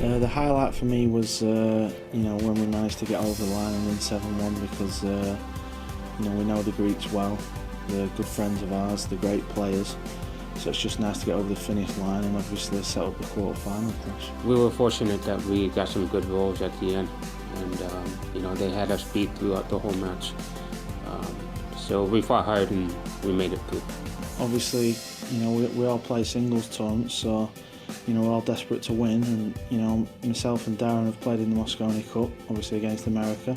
The highlight for me was, when we managed to get over the line and win 7-1 because, we know the Greeks well. They're good friends of ours, they're great players. So it's just nice to get over the finish line and obviously set up the quarter-final clash. We were fortunate that we got some good goals at the end, and they had us beat throughout the whole match. So we fought hard and we made it through. Obviously, we all play singles tournaments, so we're all desperate to win. And myself and Darren have played in the Mosconi Cup, obviously against America.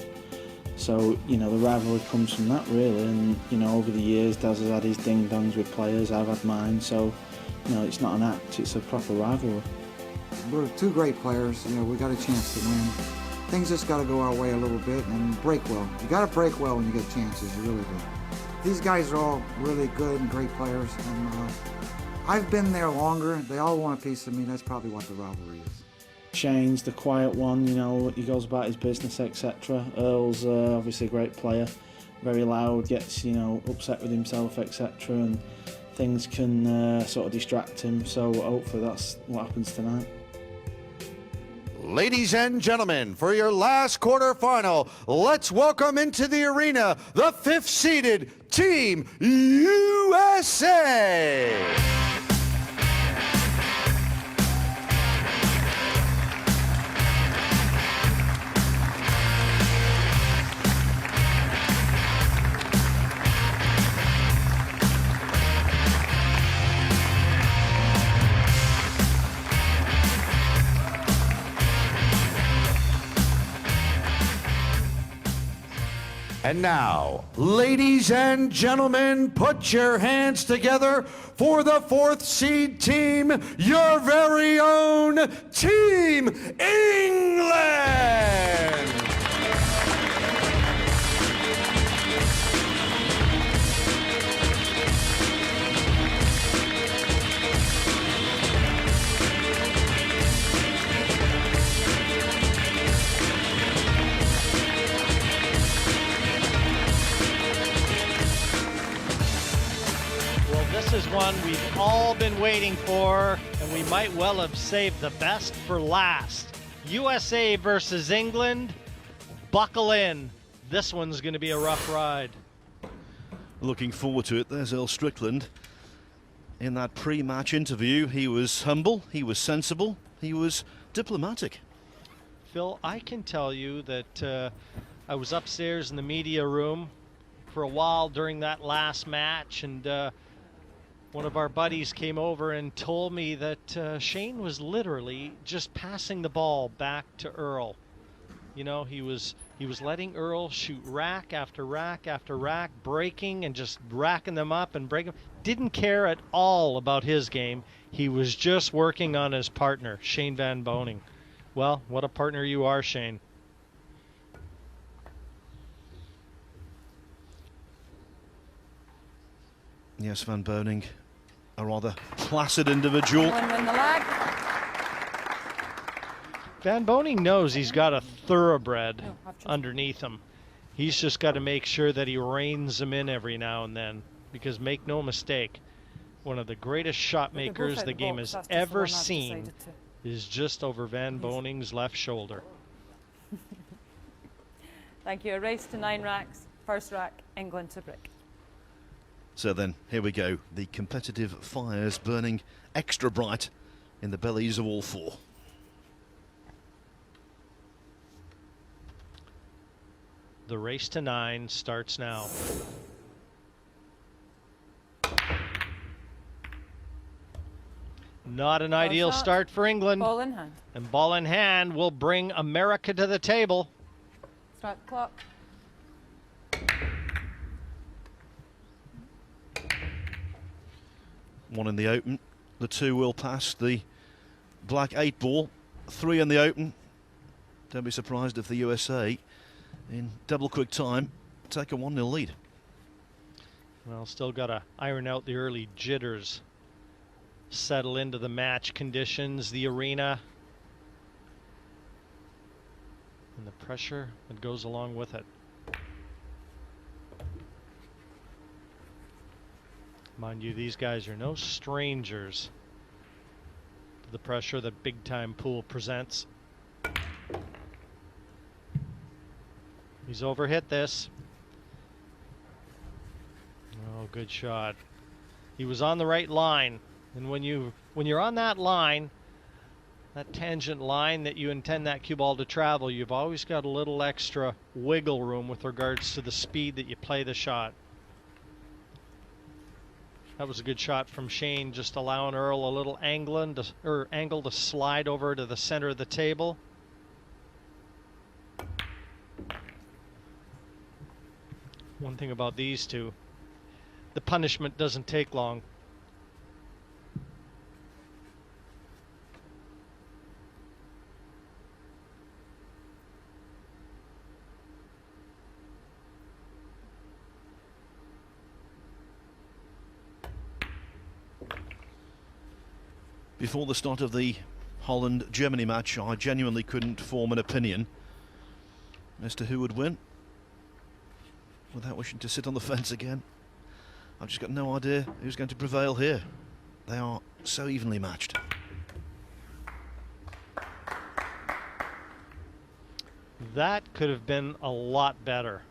So the rivalry comes from that really. And over the years, Daz has had his ding-dongs with players. I've had mine. So it's not an act; it's a proper rivalry. We're two great players. We got a chance to win. Things just got to go our way a little bit and break well. You got to break well when you get chances. You really do. These guys are all really good and great players, and I've been there longer. They all want a piece of me. That's probably what the rivalry is. Shane's the quiet one, he goes about his business, etc. Earl's obviously a great player, very loud, gets upset with himself, etc. And things can sort of distract him. So hopefully that's what happens tonight. Ladies and gentlemen, for your last quarterfinal, let's welcome into the arena the 5th-seeded Team USA. And now, ladies and gentlemen, put your hands together for the 4th seed team, your very own Team England! This is one we've all been waiting for, and we might well have saved the best for last. USA versus England. Buckle in. This one's going to be a rough ride. Looking forward to it. There's Earl Strickland. In that pre-match interview, he was humble, he was sensible, he was diplomatic. Phil, I can tell you that I was upstairs in the media room for a while during that last match, and one of our buddies came over and told me that Shane was literally just passing the ball back to Earl. He was letting Earl shoot rack after rack after rack, breaking and just racking them up and breaking. Didn't care at all about his game. He was just working on his partner, Shane Van Boening. Well, what a partner you are, Shane. Yes, Van Boening, a rather placid individual. Van Boening knows he's got a thoroughbred underneath him. He's just got to make sure that he reins them in every now and then, because make no mistake, one of the greatest shot makers the game has ever seen is just over Van Boening's left shoulder. Thank you. A race to 9 racks. First rack, England to brick. So then, here we go. The competitive fires burning extra bright in the bellies of all four. The race to 9 starts now. Not an ideal start for England. Ball in hand. And ball in hand will bring America to the table. Start the clock. One in the open, the 2 will pass the black 8 ball, 3 in the open. Don't be surprised if the USA, in double quick time, take a 1-0 lead. Well, still got to iron out the early jitters, settle into the match conditions, the arena, and the pressure that goes along with it. Mind you, these guys are no strangers to the pressure that big time pool presents. He's overhit this. Oh, good shot. He was on the right line. And when you're on that line, that tangent line that you intend that cue ball to travel, you've always got a little extra wiggle room with regards to the speed that you play the shot. That was a good shot from Shane, just allowing Earl a little angle to slide over to the center of the table. One thing about these two, the punishment doesn't take long. Before the start of the Holland-Germany match, I genuinely couldn't form an opinion as to who would win. Without wishing to sit on the fence again, I've just got no idea who's going to prevail here. They are so evenly matched. That could have been a lot better.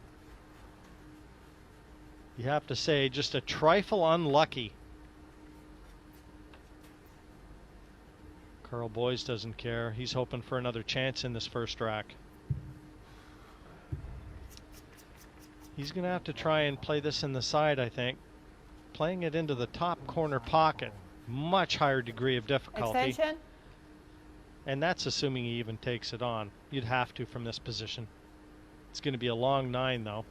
You have to say, just a trifle unlucky. Carl Boyes doesn't care. He's hoping for another chance in this first rack. He's going to have to try and play this in the side, I think. Playing it into the top corner pocket, much higher degree of difficulty. Extension. And that's assuming he even takes it on. You'd have to from this position. It's going to be a long 9, though.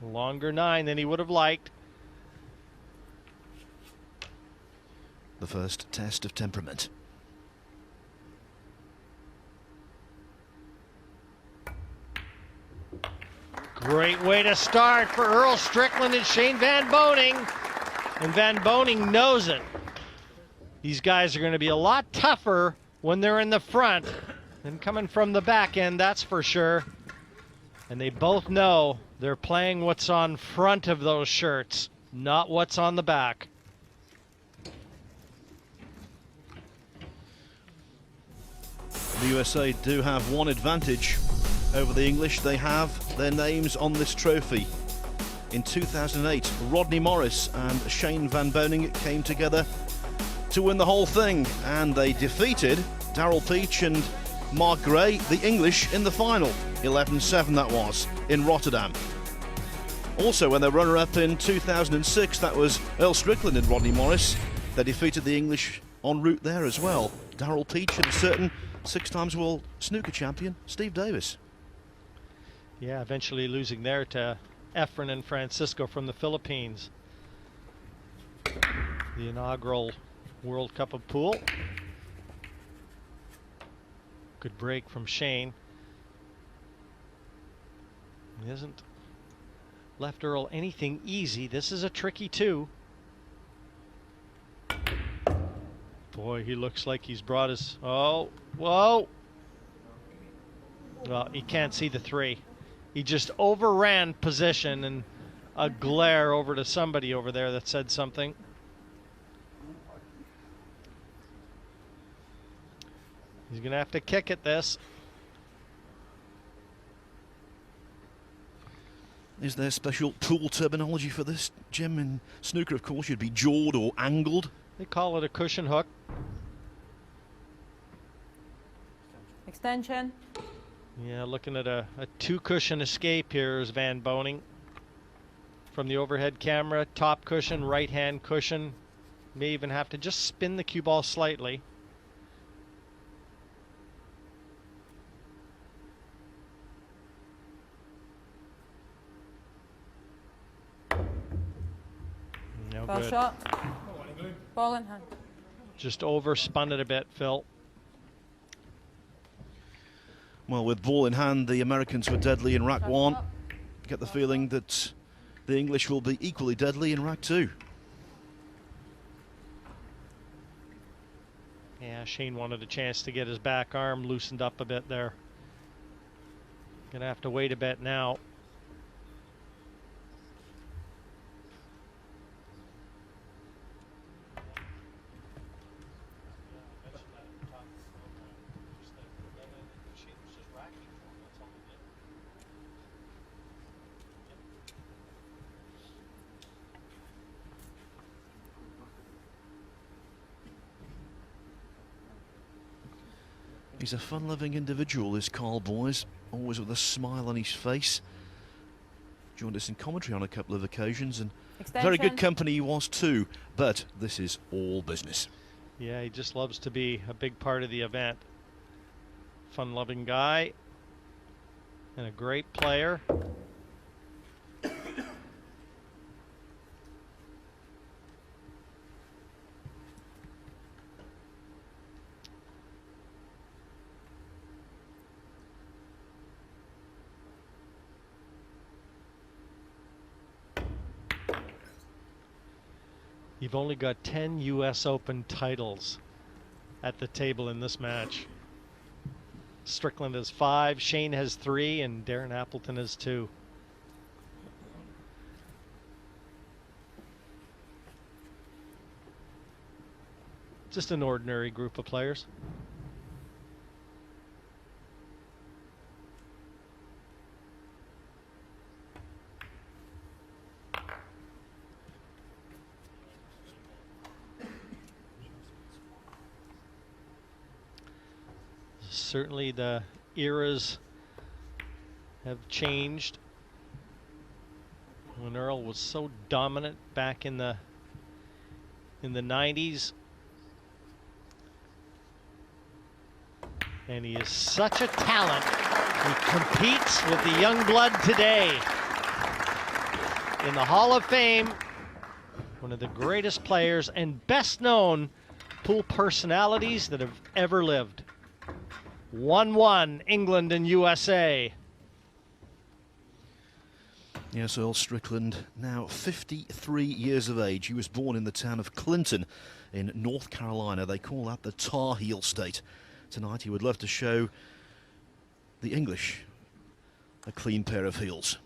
Longer 9 than he would have liked. The first test of temperament. Great way to start for Earl Strickland and Shane Van Boening. And Van Boening knows it. These guys are going to be a lot tougher when they're in the front than coming from the back end, that's for sure. And they both know they're playing what's on front of those shirts, not what's on the back. The USA do have one advantage over the English. They have their names on this trophy. In 2008, Rodney Morris and Shane Van Boening came together to win the whole thing, and they defeated Darrell Peach and Mark Gray, the English, in the final. 11-7 that was, in Rotterdam. Also, when they runner-up in 2006, that was Earl Strickland and Rodney Morris. They defeated the English en route there as well. Darrell Peach and a certain 6-times world snooker champion, Steve Davis. Yeah, eventually losing there to Efren and Francisco from the Philippines. The inaugural World Cup of Pool. Good break from Shane. He hasn't left Earl anything easy. This is a tricky 2. Boy, he looks like he's brought his... Oh, whoa! Well, he can't see the 3. He just overran position, and a glare over to somebody over there that said something. He's going to have to kick at this. Is there special pool terminology for this, Jim? In snooker, of course, you'd be jawed or angled. They call it a cushion hook. Extension. Yeah, looking at a 2-cushion escape here is Van Boening. From the overhead camera, top cushion, right-hand cushion. May even have to just spin the cue ball slightly. No Ball good. shot. Ball in hand. Just overspun it a bit, Phil. Well, with ball in hand, the Americans were deadly in rack 1. Get the feeling that the English will be equally deadly in rack 2. Yeah, Shane wanted a chance to get his back arm loosened up a bit there. Gonna have to wait a bit now. He's a fun-loving individual, this Carl Boys, always with a smile on his face. Joined us in commentary on a couple of occasions, and very good company he was too, but this is all business. Yeah, he just loves to be a big part of the event. Fun-loving guy and a great player. You've only got 10 U.S. Open titles at the table in this match. Strickland has 5, Shane has 3, and Darren Appleton has 2. Just an ordinary group of players. Certainly the eras have changed. When Earl was so dominant back in the 90s, and he is such a talent. He competes with the young blood today. In the Hall of Fame, one of the greatest players and best known pool personalities that have ever lived. 1-1, England and USA. Yes, Earl Strickland, now 53 years of age. He was born in the town of Clinton in North Carolina. They call that the Tar Heel State. Tonight he would love to show the English a clean pair of heels.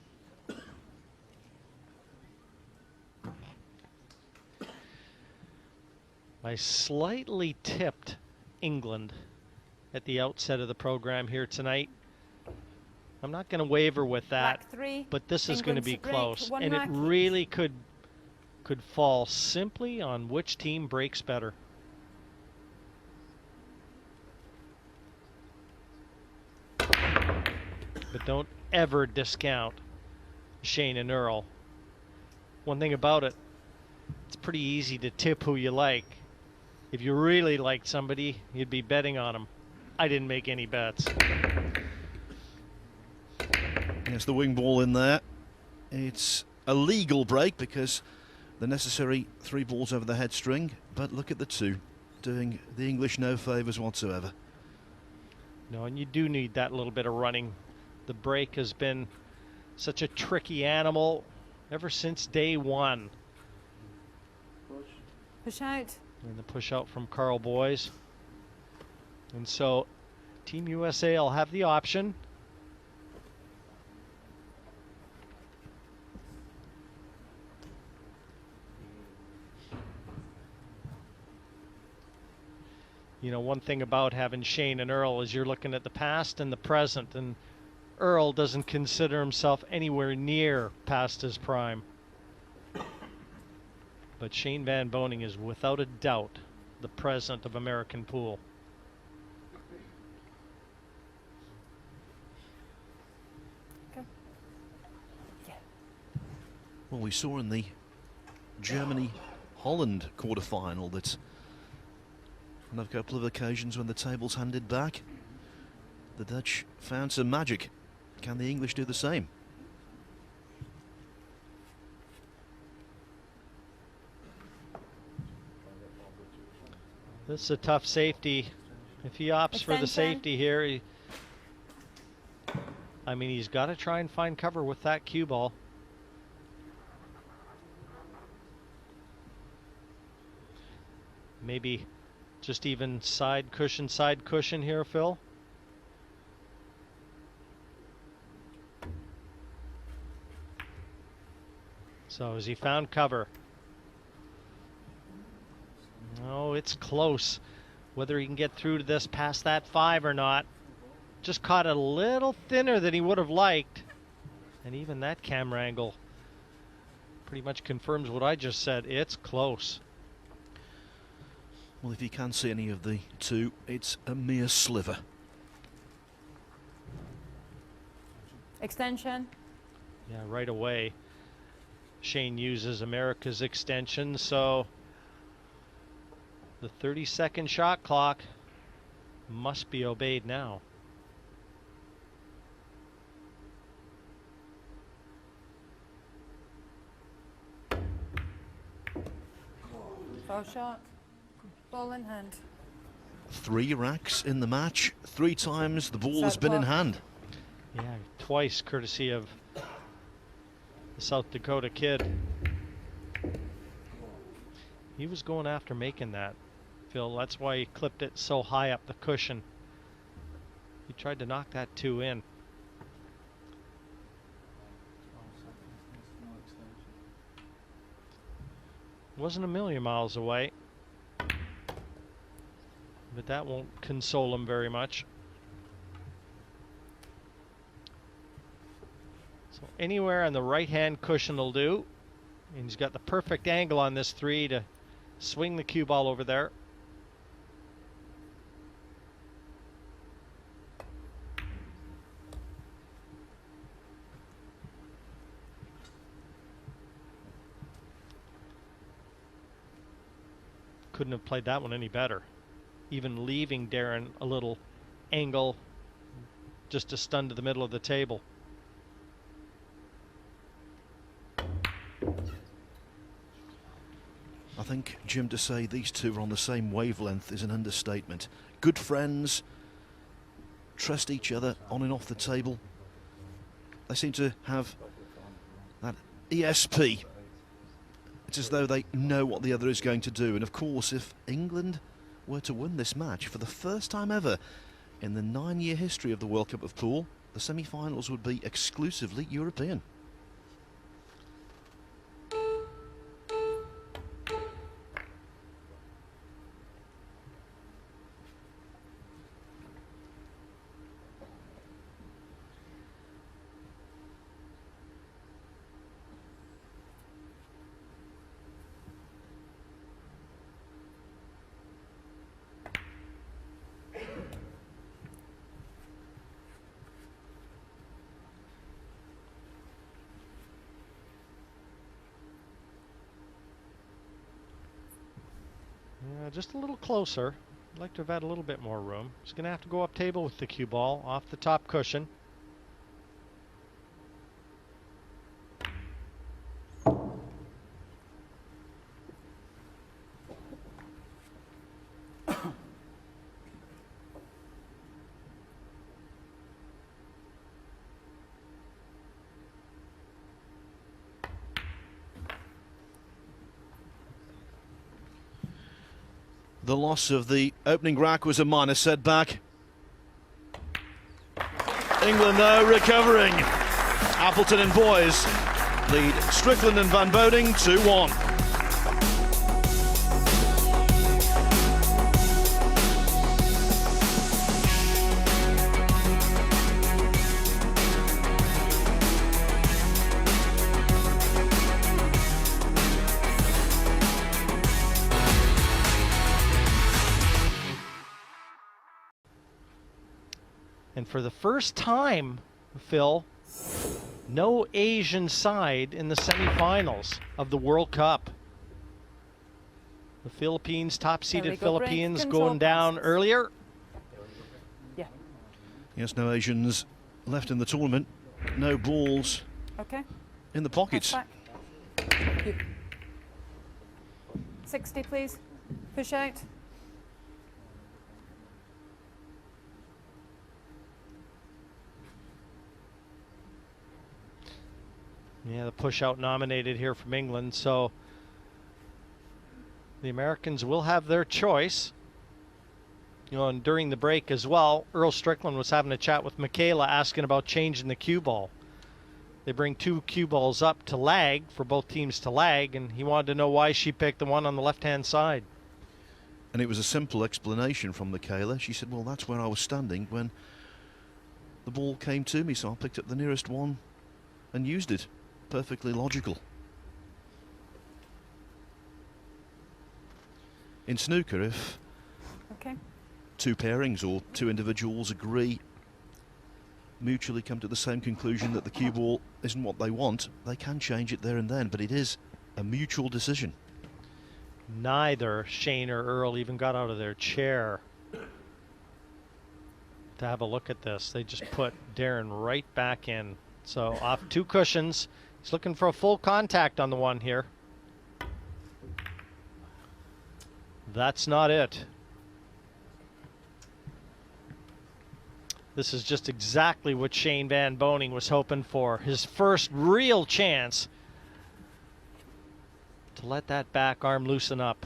I slightly tipped England at the outset of the program here tonight. I'm not going to waver with that, but this is going to be close, and it really could fall simply on which team breaks better. But don't ever discount Shane and Earl. One thing about it, it's pretty easy to tip who you like. If you really liked somebody, you'd be betting on them. I didn't make any bets. Yes, the wing ball in there. It's a legal break because the necessary 3 balls over the head string, but look at the 2, doing the English no favours whatsoever. No, and you do need that little bit of running. The break has been such a tricky animal ever since day one. Push out. And the push out from Carl Boys. And so Team USA will have the option. You know, one thing about having Shane and Earl is you're looking at the past and the present, and Earl doesn't consider himself anywhere near past his prime. But Shane Van Boening is without a doubt the present of American pool. Well, we saw in the Germany-Holland quarter-final that on a couple of occasions when the tables handed back, the Dutch found some magic. Can the English do the same? This is a tough safety. If he opts for the safety here, I mean, he's got to try and find cover with that cue ball. Maybe just even side cushion here, Phil. So has he found cover? Oh, it's close. Whether he can get through to this past that 5 or not. Just caught it a little thinner than he would have liked. And even that camera angle pretty much confirms what I just said. It's close. Well, if you can see any of the 2, it's a mere sliver. Extension. Yeah, right away. Shane uses America's extension, so the 30-second shot clock must be obeyed now. Foul shot. Ball in hand. 3 racks in the match. 3 times the ball has Set been in clock. hand. Yeah, twice courtesy of the South Dakota kid. He was going after making that, Phil. That's why he clipped it so high up the cushion. He tried to knock that 2 in. Wasn't a million miles away, but that won't console him very much. So anywhere on the right-hand cushion will do. And he's got the perfect angle on this 3 to swing the cue ball over there. Couldn't have played that one any better. Even leaving Darren a little angle just to stun to the middle of the table. I think, Jim, to say these two are on the same wavelength is an understatement. Good friends, trust each other on and off the table. They seem to have that ESP. It's as though they know what the other is going to do. And of course, if England were to win this match for the first time ever in the 9-year history of the World Cup of Pool, the semi-finals would be exclusively European. Just a little closer. I'd like to have had a little bit more room. He's going to have to go up table with the cue ball off the top cushion. The loss of the opening rack was a minor setback. England, though, recovering. Appleton and Boys lead Strickland and Van Boding 2-1. And for the first time, Phil, no Asian side in the semifinals of the World Cup. The Philippines, top-seeded Philippines, going down earlier. Yeah. Yes, no Asians left in the tournament. No balls Okay. in the pockets. Back. Thank you. 60, please. Push out. Yeah, the push-out nominated here from England, so the Americans will have their choice. You know, and during the break as well, Earl Strickland was having a chat with Michaela asking about changing the cue ball. They bring 2 cue balls up to lag, for both teams to lag, and he wanted to know why she picked the one on the left-hand side. And it was a simple explanation from Michaela. She said, well, that's where I was standing when the ball came to me, so I picked up the nearest one and used it. Perfectly logical. In snooker, if Okay. 2 pairings or 2 individuals agree mutually come to the same conclusion that the cue ball isn't what they want, they can change it there and then, but it is a mutual decision. Neither Shane or Earl even got out of their chair to have a look at this. They just put Darren right back in. So off 2 cushions. He's looking for a full contact on the one here. That's not it. This is just exactly what Shane Van Boening was hoping for. His first real chance to let that back arm loosen up.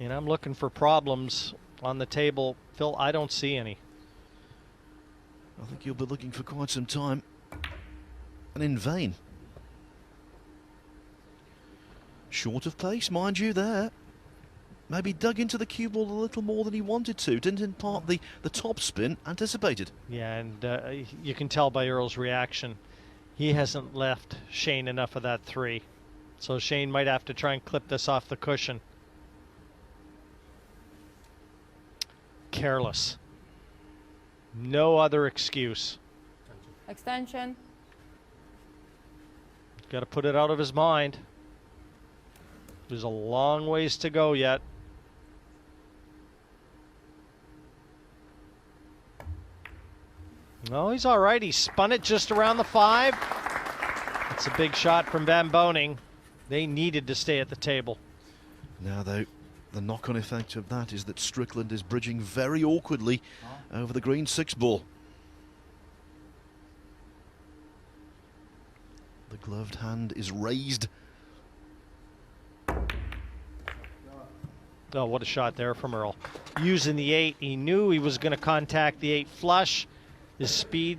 And I'm looking for problems on the table. Phil, I don't see any. I think you'll be looking for quite some time, and in vain. Short of pace, mind you, there. Maybe dug into the cue ball a little more than he wanted to. Didn't impart the top spin anticipated. Yeah, and you can tell by Earl's reaction, he hasn't left Shane enough of that 3. So Shane might have to try and clip this off the cushion. Careless. No other excuse. Extension. Got to put it out of his mind. There's a long ways to go yet. No, he's all right. He spun it just around the 5. It's a big shot from Van Boening. They needed to stay at the table. Now, though, the knock-on effect of that is that Strickland is bridging very awkwardly over the green 6 ball. The gloved hand is raised. Oh, what a shot there from Earl. Using the 8, he knew he was going to contact the 8 flush. His speed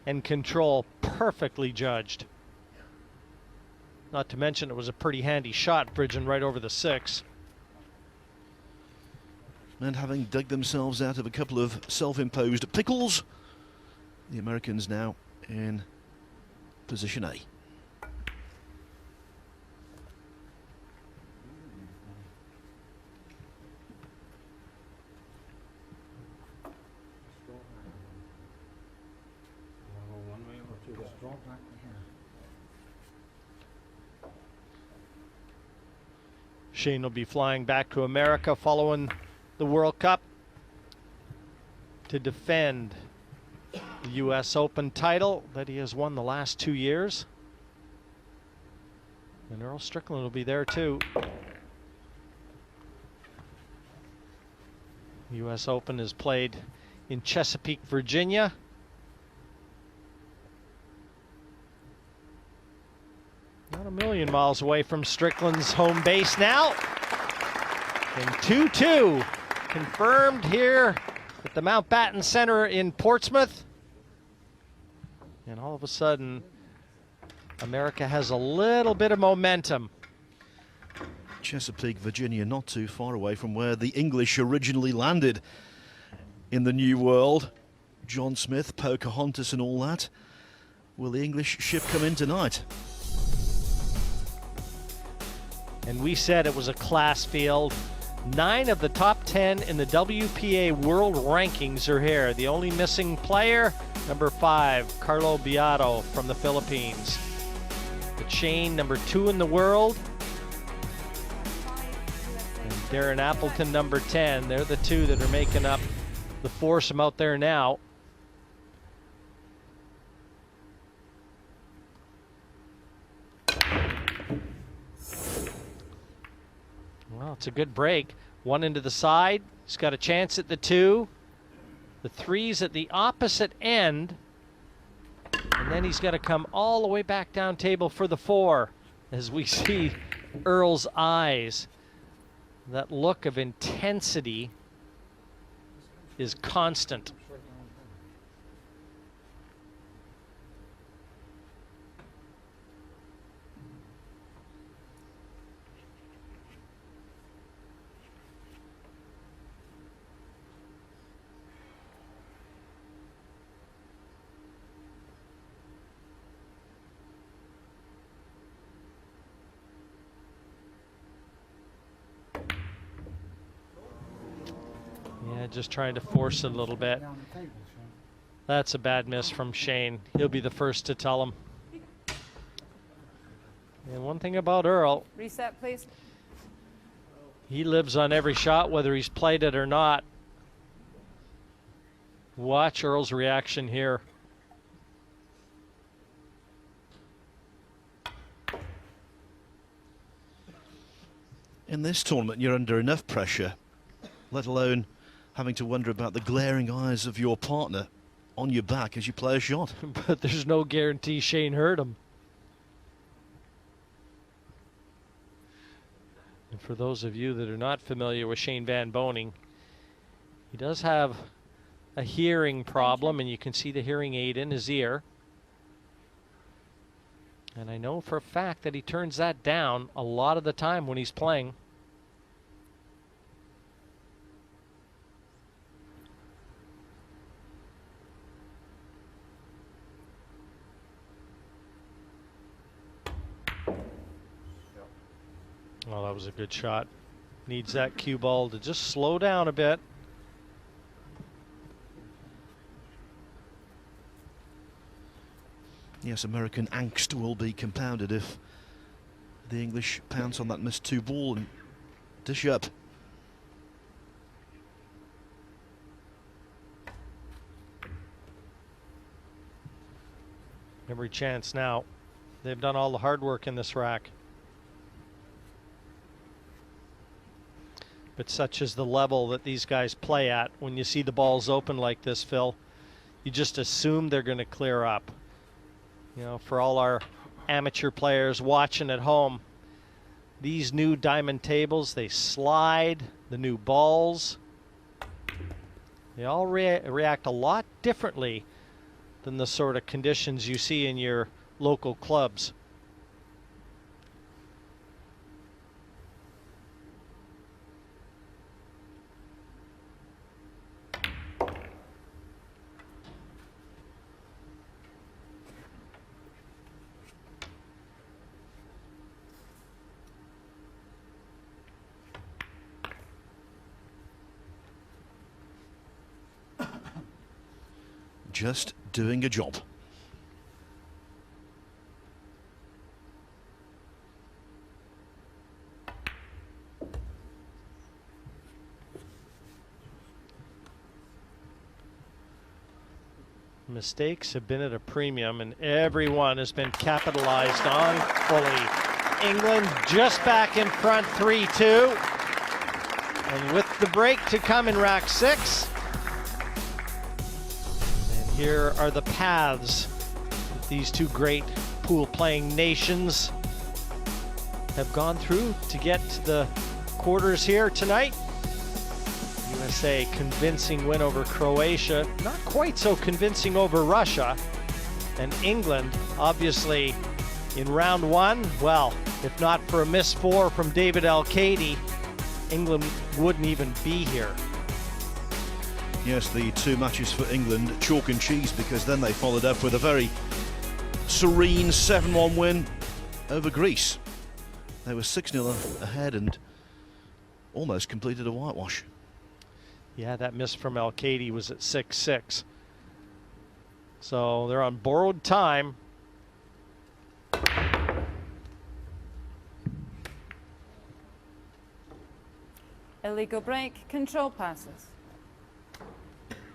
and control perfectly judged. Not to mention it was a pretty handy shot, bridging right over the 6. And having dug themselves out of a couple of self-imposed pickles, the Americans now in position A. Shane will be flying back to America following the World Cup to defend the U.S. Open title that he has won the last 2 years. And Earl Strickland will be there too. The U.S. Open is played in Chesapeake, Virginia. Not a million miles away from Strickland's home base now. And 2-2 confirmed here at the Mountbatten Center in Portsmouth. And all of a sudden, America has a little bit of momentum. Chesapeake, Virginia, not too far away from where the English originally landed in the New World. John Smith, Pocahontas and all that. Will the English ship come in tonight? And we said it was a class field. 9 of the top 10 in the WPA World Rankings are here. The only missing player, number 5, Carlo Beato from the Philippines. The chain, number 2 in the world. And Darren Appleton, number 10. They're the 2 that are making up the foursome out there now. Well, it's a good break. 1 into the side. He's got a chance at the 2. The 3's at the opposite end. And then he's got to come all the way back down table for the 4. As we see Earl's eyes. That look of intensity is constant. just trying to force it a little bit. That's a bad miss from Shane. He'll be the first to tell him. And one thing about Earl, Reset, please. he lives on every shot, whether he's played it or not. Watch Earl's reaction here. In this tournament, you're under enough pressure, let alone having to wonder about the glaring eyes of your partner on your back as you play a shot. But there's no guarantee Shane heard him. And for those of you that are not familiar with Shane Van Boening, he does have a hearing problem, and you can see the hearing aid in his ear. And I know for a fact that he turns that down a lot of the time when he's playing. Well, that was a good shot. Needs that cue ball to just slow down a bit. Yes, American angst will be compounded if the English pounce on that missed 2 ball and dish up. Every chance now. They've done all the hard work in this rack. But such is the level that these guys play at. When you see the balls open like this, Phil, you just assume they're going to clear up. You know, for all our amateur players watching at home, these new diamond tables, they slide, the new balls, they all react a lot differently than the sort of conditions you see in your local clubs. Just doing a job. Mistakes have been at a premium, and everyone has been capitalized on fully. England just back in front 3-2. And with the break to come in rack 6. And here are the paths that these two great pool-playing nations have gone through to get to the quarters here tonight. USA convincing win over Croatia, not quite so convincing over Russia. And England, obviously, in round 1, well, if not for a missed 4 from David Al-Kaidi, England wouldn't even be here. Yes, the 2 matches for England, chalk and cheese, because then they followed up with a very serene 7-1 win over Greece. They were 6-0 ahead and almost completed a whitewash. Yeah, that miss from Al-Kaidi was at 6-6. So they're on borrowed time. Illegal break, control passes.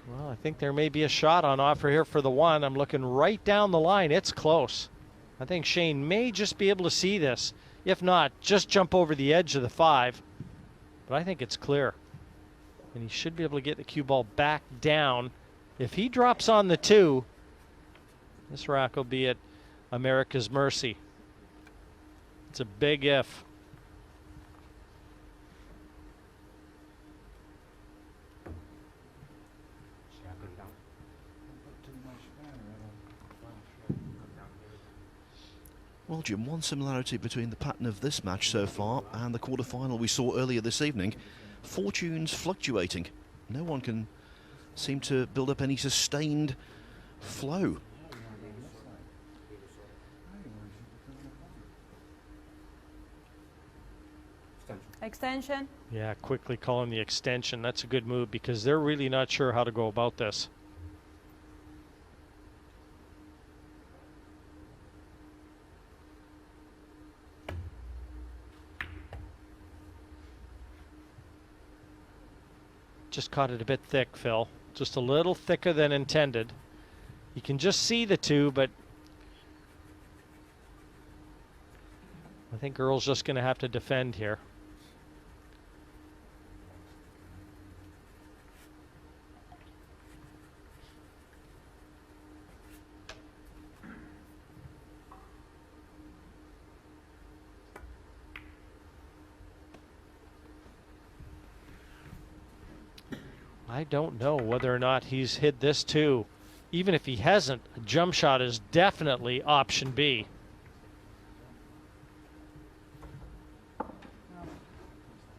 Well, I think there may be a shot on offer here for the 1. I'm looking right down the line. It's close. I think Shane may just be able to see this. If not, just jump over the edge of the 5. But I think it's clear. And he should be able to get the cue ball back down. If he drops on the 2, this rack will be at America's mercy. It's a big if. Well, Jim, one similarity between the pattern of this match so far and the quarterfinal we saw earlier this evening, fortunes fluctuating. No one can seem to build up any sustained flow. Extension. Yeah, quickly calling the extension. That's a good move because they're really not sure how to go about this. Just caught it a bit thick, Phil. Just a little thicker than intended. You can just see the two, but I think Earl's just going to have to defend here. I don't know whether or not he's hit this too. Even if he hasn't, a jump shot is definitely option B.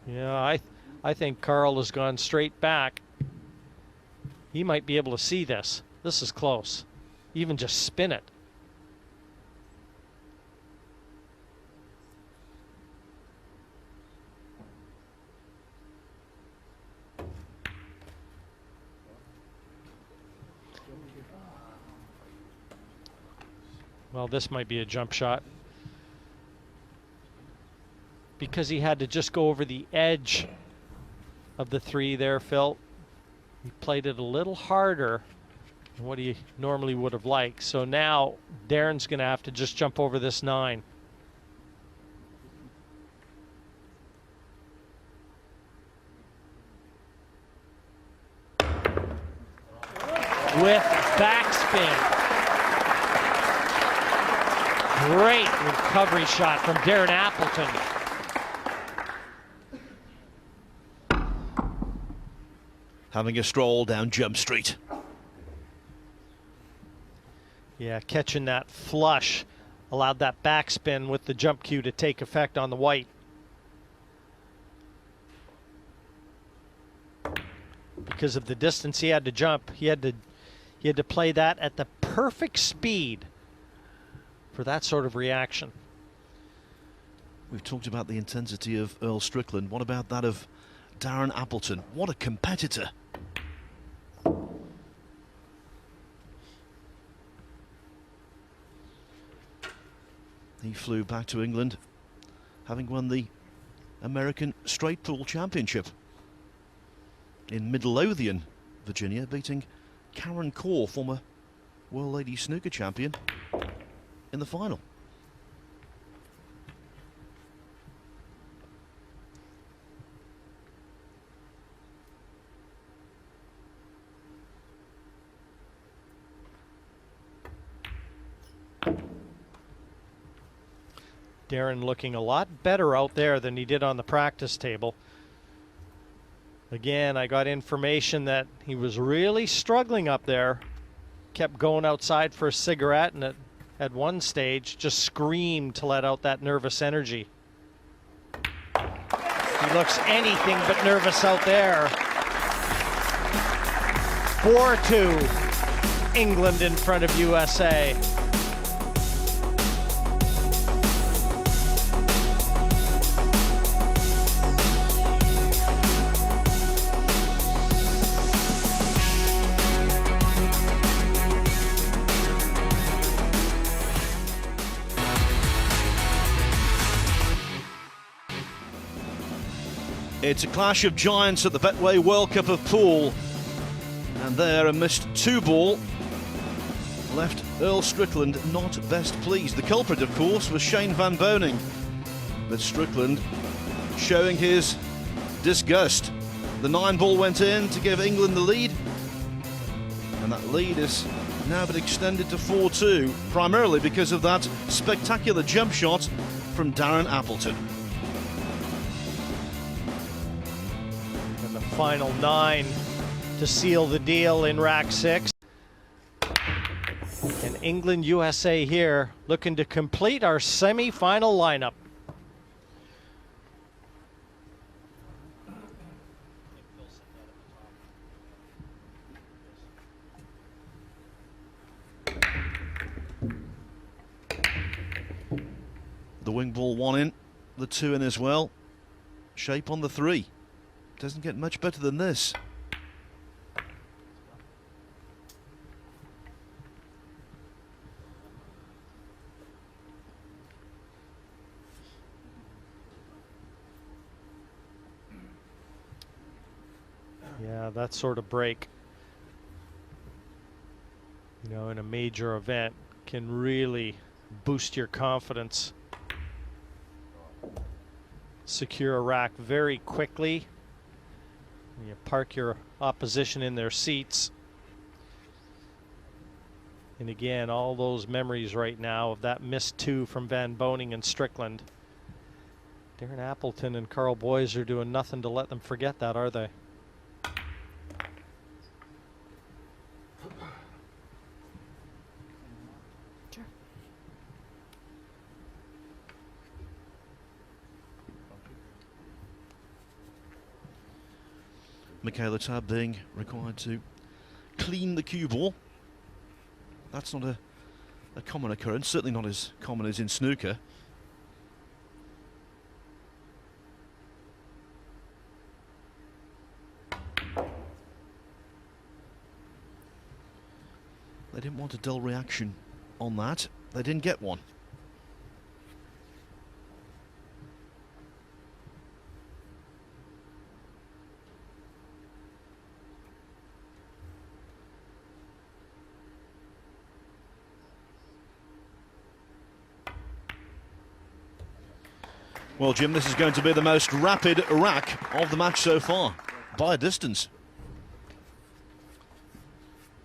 Yeah, I think Carl has gone straight back. He might be able to see this. This is close. Even just spin it. Well, this might be a jump shot. Because he had to just go over the edge of the three there, Phil. He played it a little harder than what he normally would have liked. So now Darren's going to have to just jump over this 9. With backspin. Great recovery shot from Darren Appleton. Having a stroll down Jump Street. Yeah, catching that flush allowed that backspin with the jump cue to take effect on the white. Because of the distance he had to jump, he had to play that at the perfect speed for that sort of reaction. We've talked about the intensity of Earl Strickland. What about that of Darren Appleton? What a competitor. He flew back to England, having won the American Straight Pool Championship in Midlothian, Virginia, beating Karen Corr, former World Ladies Snooker champion, in the final. Darren looking a lot better out there than he did on the practice table. Again, I got information that he was really struggling up there. Kept going outside for a cigarette and at one stage just screamed to let out that nervous energy. He looks anything but nervous out there. 4-2, England in front of USA. It's a clash of giants at the Betway World Cup of Pool. And there, a missed 2-ball left Earl Strickland not best pleased. The culprit, of course, was Shane Van Boening. But Strickland showing his disgust. The 9-ball went in to give England the lead. And that lead has now been extended to 4-2, primarily because of that spectacular jump shot from Darren Appleton. Final 9 to seal the deal in rack 6. And England USA here looking to complete our semi-final lineup. The wing ball 1 in, the 2 in as well. shape on the 3. Doesn't get much better than this. Yeah, that sort of break, you know, in a major event can really boost your confidence. Secure a rack very quickly. You park your opposition in their seats. And again, all those memories right now of that missed 2 from Van Boning and Strickland. Darren Appleton and Carl Boys are doing nothing to let them forget that, are they? Michaela Tabb being required to clean the cue ball. That's not a common occurrence, certainly not as common as in snooker. They didn't want a dull reaction on that. They didn't get one. Well, Jim, this is going to be the most rapid rack of the match so far, by a distance.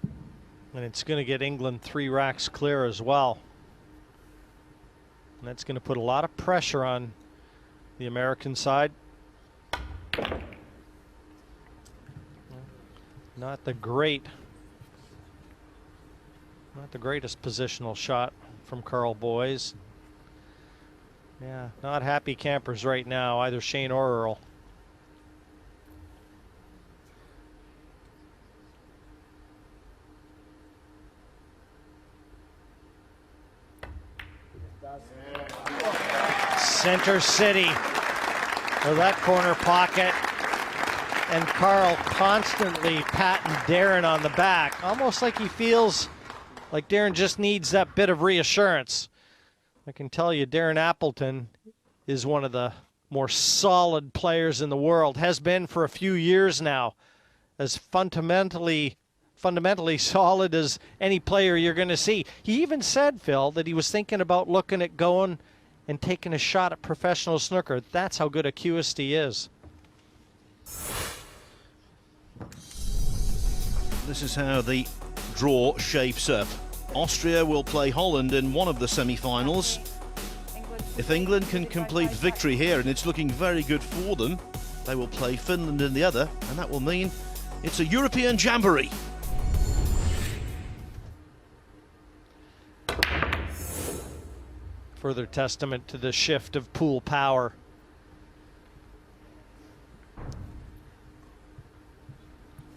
And it's going to get England 3 racks clear as well. And that's going to put a lot of pressure on the American side. Not the greatest positional shot from Carl Boys. Yeah, not happy campers right now, either Shane or Earl. Center City with that corner pocket, and Carl constantly patting Darren on the back, almost like he feels like Darren just needs that bit of reassurance. I can tell you Darren Appleton is one of the more solid players in the world, has been for a few years now, as fundamentally solid as any player you're going to see. He even said, Phil, that he was thinking about looking at going and taking a shot at professional snooker. That's how good a cueist he is. This is how the draw shapes up. Austria will play Holland in one of the semi-finals. If England can complete victory here, and it's looking very good for them, they will play Finland in the other, and that will mean it's a European jamboree. Further testament to the shift of pool power.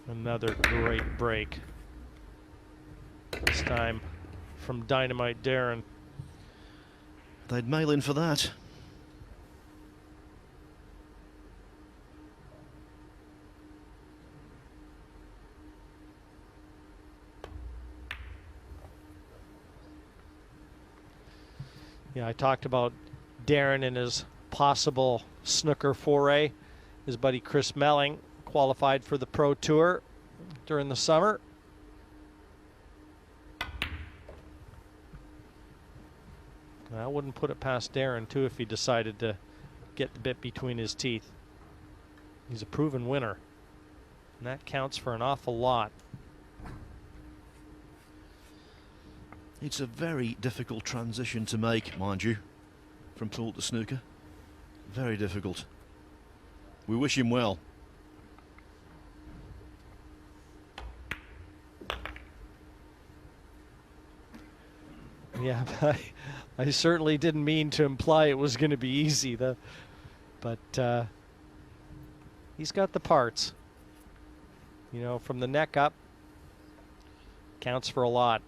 Another great break. This time from Dynamite Darren. They'd mail in for that. Yeah, I talked about Darren and his possible snooker foray. His buddy Chris Melling qualified for the Pro Tour during the summer. I wouldn't put it past Darren, too, if he decided to get the bit between his teeth. He's a proven winner, and that counts for an awful lot. It's a very difficult transition to make, mind you, from pool to snooker. Very difficult. We wish him well. Yeah, I certainly didn't mean to imply it was going to be easy, but he's got the parts. You know, from the neck up, counts for a lot.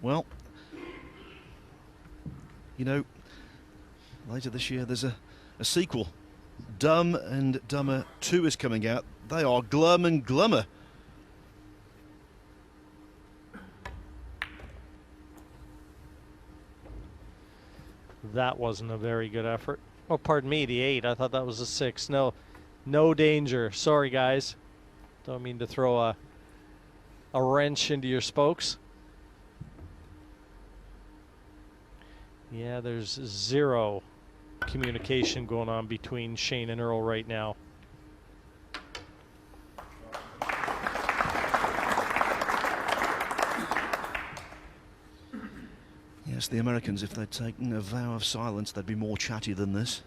Well, you know, later this year there's a sequel. Dumb and Dumber 2 is coming out. They are glum and glummer. That wasn't a very good effort. Oh, pardon me, the 8. I thought that was a 6. No danger. Sorry, guys. Don't mean to throw a wrench into your spokes. Yeah, there's zero communication going on between Shane and Earl right now. Yes, the Americans, if they'd taken a vow of silence, they'd be more chatty than this.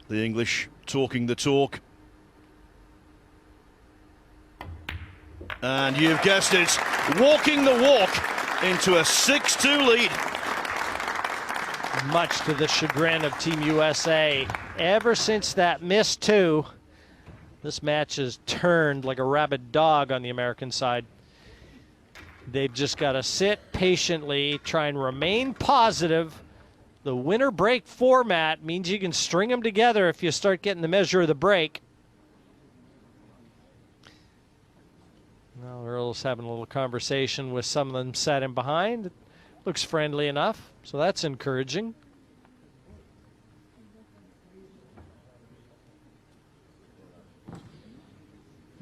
The English talking the talk. And you've guessed it, walking the walk into a 6-2 lead. Much to the chagrin of Team USA. Ever since that missed 2, this match has turned like a rabid dog on the American side. They've just got to sit patiently, try and remain positive. The winter break format means you can string them together if you start getting the measure of the break. Now Earl's having a little conversation with some of them sat in behind. It looks friendly enough, so that's encouraging.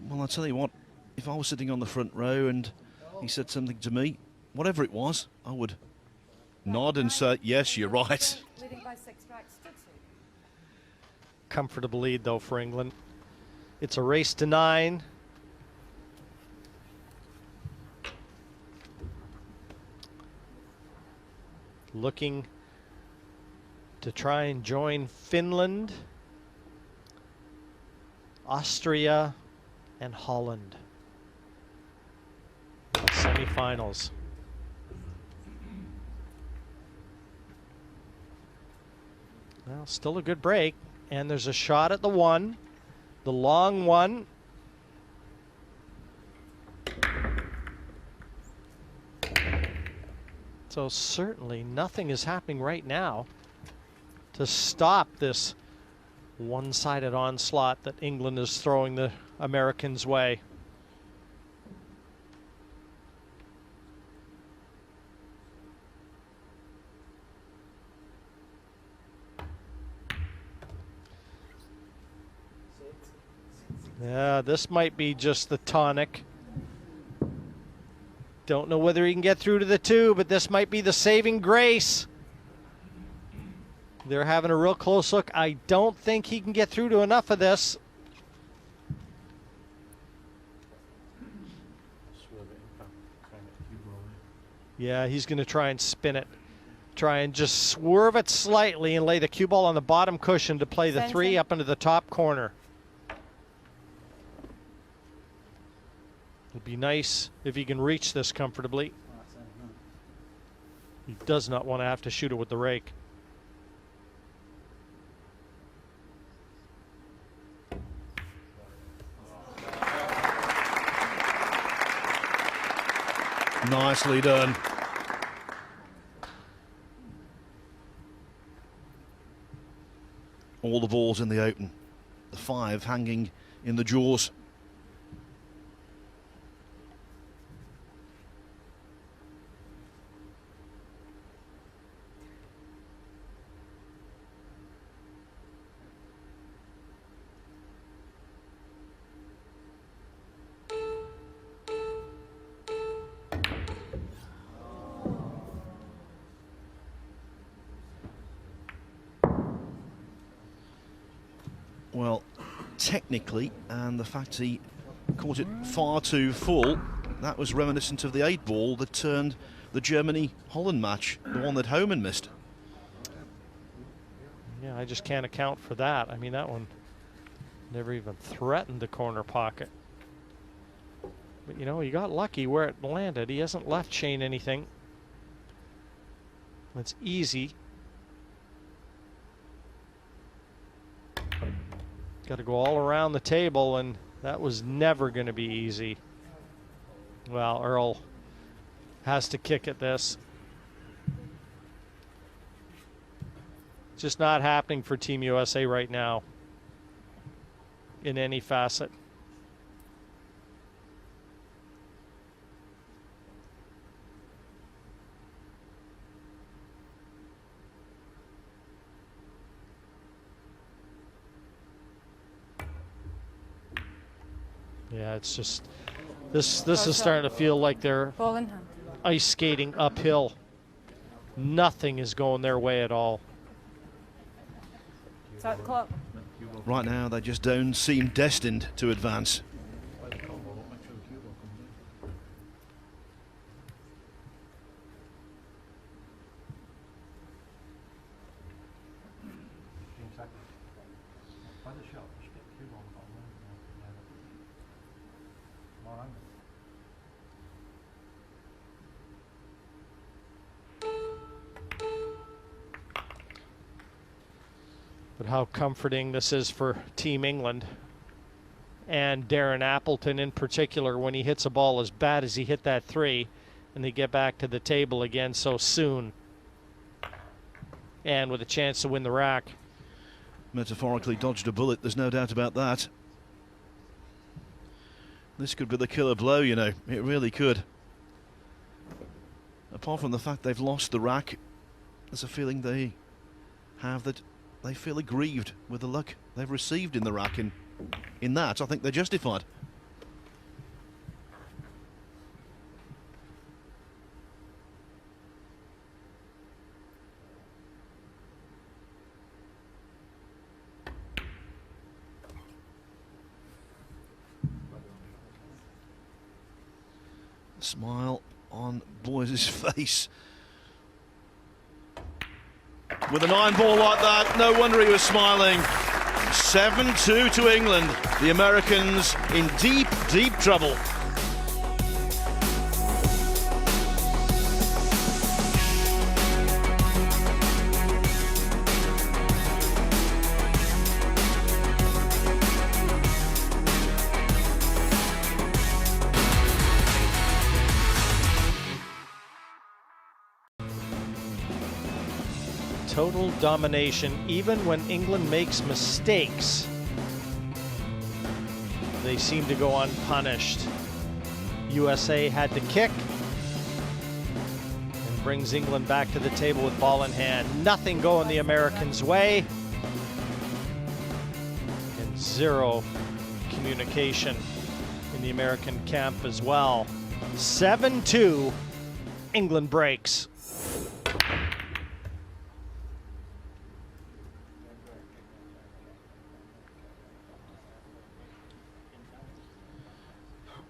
Well, I'll tell you what, if I was sitting on the front row and he said something to me, whatever it was, I would nod and say, yes, you're right. Leading by 6 racks to 2. Comfortable lead, though, for England. It's a race to 9. Looking to try and join Finland, Austria, and Holland. Semifinals. Well, still a good break, and there's a shot at the 1, the long one. So certainly nothing is happening right now to stop this one-sided onslaught that England is throwing the Americans' way. Yeah, this might be just the tonic. Don't know whether he can get through to the 2, but this might be the saving grace. They're having a real close look. I don't think he can get through to enough of this. Yeah, he's going to try and spin it. Try and just swerve it slightly and lay the cue ball on the bottom cushion to play the 3 up into the top corner. It'd be nice if he can reach this comfortably. He does not want to have to shoot it with the rake. Nicely done. All the balls in the open. The 5 hanging in the jaws. Well, technically, and the fact he caught it far too full, that was reminiscent of the 8 ball that turned the Germany-Holland match, the one that Homan missed. Yeah, I just can't account for that. I mean, that one never even threatened the corner pocket. But, you know, he got lucky where it landed. He hasn't left Shane anything. It's easy Got to go all around the table, and that was never going to be easy. Well, Earl has to kick at this. Just not happening for Team USA right now in any facet. Yeah, it's just this is starting to feel like they're Ball in hand. ice skating uphill. Nothing is going their way at all. Start the clock. Right now, they just don't seem destined to advance. But how comforting this is for Team England and Darren Appleton in particular when he hits a ball as bad as he hit that 3 and they get back to the table again so soon and with a chance to win the rack. Metaphorically dodged a bullet, there's no doubt about that. This could be the killer blow, you know, it really could. Apart from the fact they've lost the rack, there's a feeling they have that they feel aggrieved with the luck they've received in the rack, and in that I think they're justified. Smile on Boyes' face. With an iron ball like that, no wonder he was smiling. 7-2 to England. The Americans in deep, deep trouble. Total domination, even when England makes mistakes. They seem to go unpunished. USA had to kick and brings England back to the table with ball in hand. Nothing going the Americans' way. And zero communication in the American camp as well. 7-2, England breaks.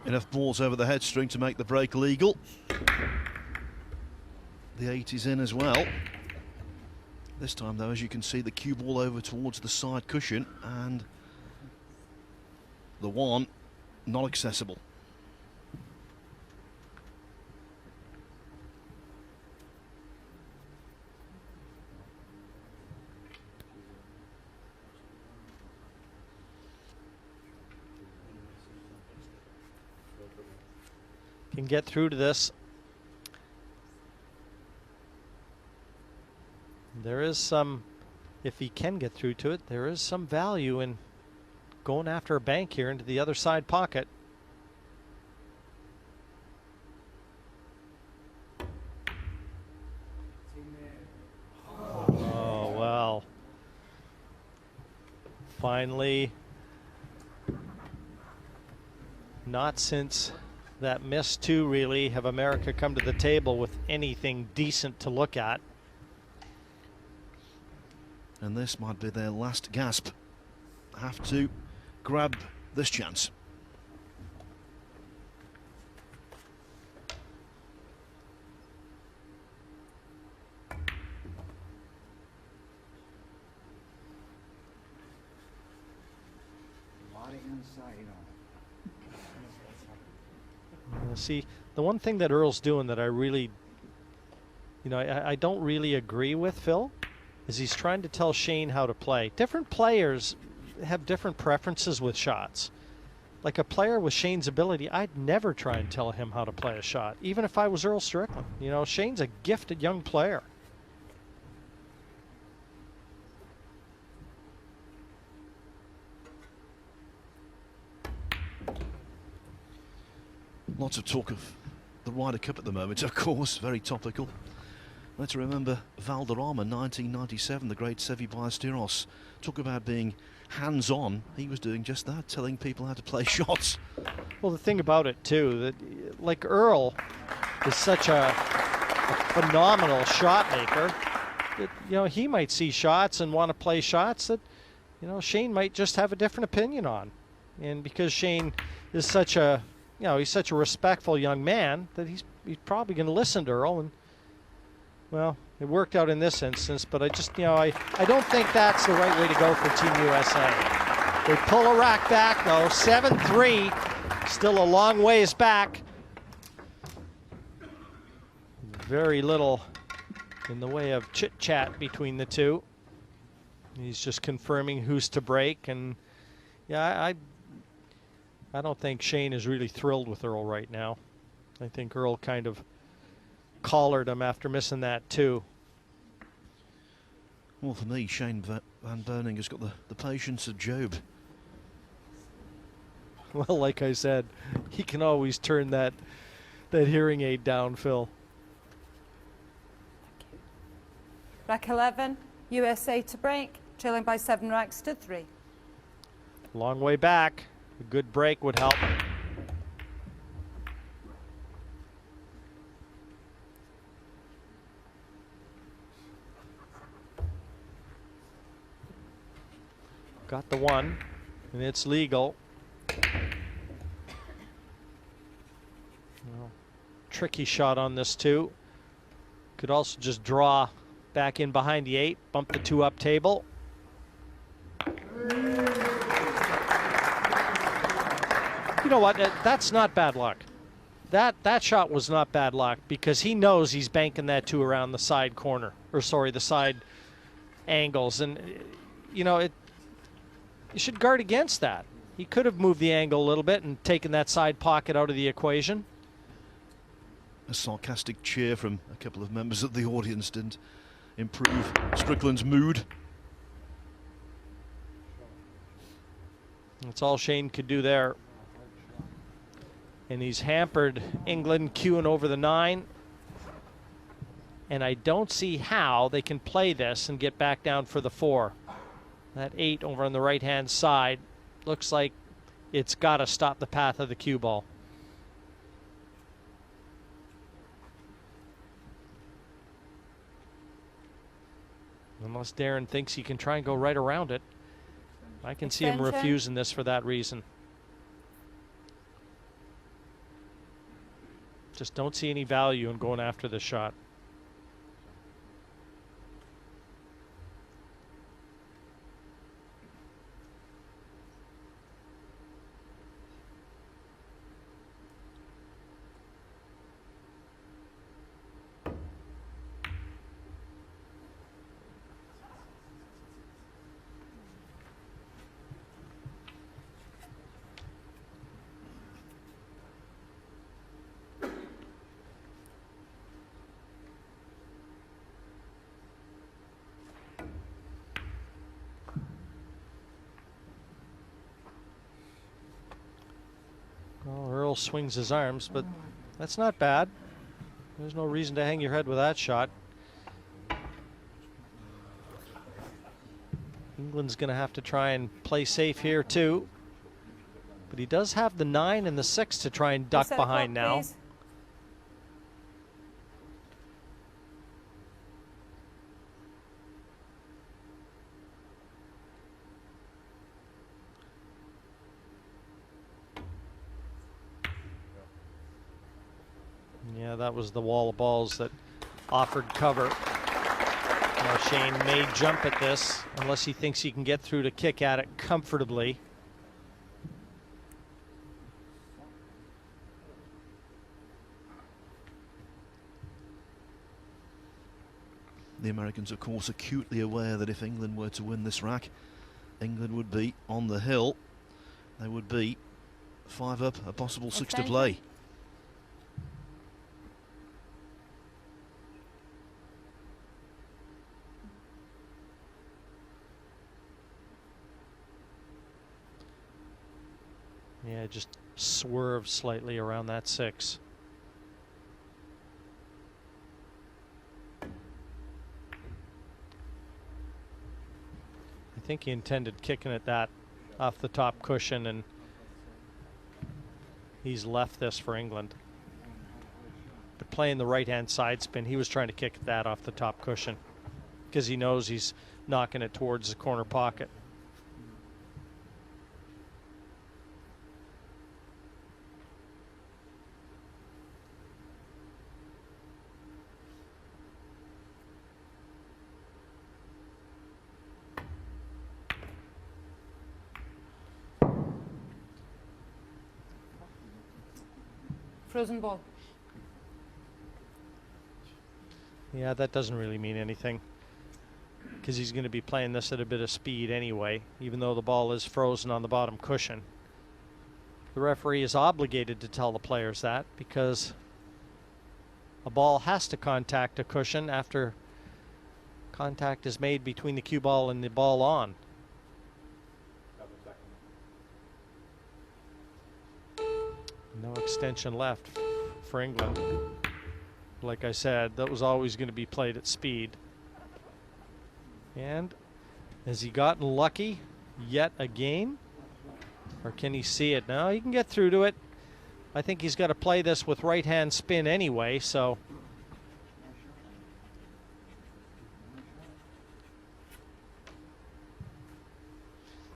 Enough balls over the head string to make the break legal. The 8 is in as well. This time, though, as you can see, the cue ball over towards the side cushion, and the 1 not accessible. Can get through to this. There is some, if he can get through to it, there is some value in going after a bank here into the other side pocket. Oh, well. Finally. Not since that miss 2 really have America come to the table with anything decent to look at. And this might be their last gasp. Have to grab this chance. A lot of insight on it. See, the one thing that Earl's doing that I really, I don't really agree with, Phil, is he's trying to tell Shane how to play. Different players have different preferences with shots. Like a player with Shane's ability, I'd never try and tell him how to play a shot, even if I was Earl Strickland. You know, Shane's a gifted young player. Lots of talk of the Ryder Cup at the moment, of course, very topical. Let's remember Valderrama, 1997, the great Seve Ballesteros. Talk about being hands-on. He was doing just that, telling people how to play shots. Well, the thing about it, too, that like Earl is such a phenomenal shot maker that, you know, he might see shots and want to play shots that, you know, Shane might just have a different opinion on. And because Shane is such a, you know, he's such a respectful young man that he's probably going to listen to Earl. And, well, it worked out in this instance, but I just, you know, I don't think that's the right way to go for Team USA. They pull a rack back, though, 7-3, still a long ways back. Very little in the way of chit-chat between the two. He's just confirming who's to break, and yeah, I don't think Shane is really thrilled with Earl right now. I think Earl kind of collared him after missing that too. Well, for me, Shane Van Beuningen has got the patience of Job. Well, like I said, he can always turn that hearing aid down, Phil. Rack 11, USA to break, trailing by 7 racks to 3. Long way back. A good break would help. Got the one, and it's legal. Well, tricky shot on this too. Could also just draw back in behind the 8, bump the 2 up table. You know what? That's not bad luck. That shot was not bad luck because he knows he's banking that 2 around the side corner, or sorry, the side angles, and you know it. You should guard against that. He could have moved the angle a little bit and taken that side pocket out of the equation. A sarcastic cheer from a couple of members of the audience didn't improve Strickland's mood. That's all Shane could do there. And he's hampered England queuing over the 9. And I don't see how they can play this and get back down for the 4. That 8 over on the right-hand side looks like it's got to stop the path of the cue ball. Unless Darren thinks he can try and go right around it. I can see him refusing this for that reason. Just don't see any value in going after this shot. Well, Earl swings his arms, but that's not bad. There's no reason to hang your head with that shot. England's going to have to try and play safe here too. But he does have the 9 and the 6 to try and duck behind now. Please. Yeah, that was the wall of balls that offered cover. Now Shane may jump at this unless he thinks he can get through to kick at it comfortably. The Americans, of course, acutely aware that if England were to win this rack, England would be on the hill. They would be 5 up, a possible 6 to Extension. play. Yeah, just swerve slightly around that 6. I think he intended kicking at that off the top cushion, and he's left this for England. But playing the right-hand side spin, he was trying to kick at that off the top cushion because he knows he's knocking it towards the corner pocket. Frozen ball. Yeah, that doesn't really mean anything because he's going to be playing this at a bit of speed anyway, even though the ball is frozen on the bottom cushion. The referee is obligated to tell the players that because a ball has to contact a cushion after contact is made between the cue ball and the ball on. No extension left for England. Like I said, that was always going to be played at speed. And has he gotten lucky yet again? Or can he see it? No, he can get through to it. I think he's got to play this with right-hand spin anyway, so.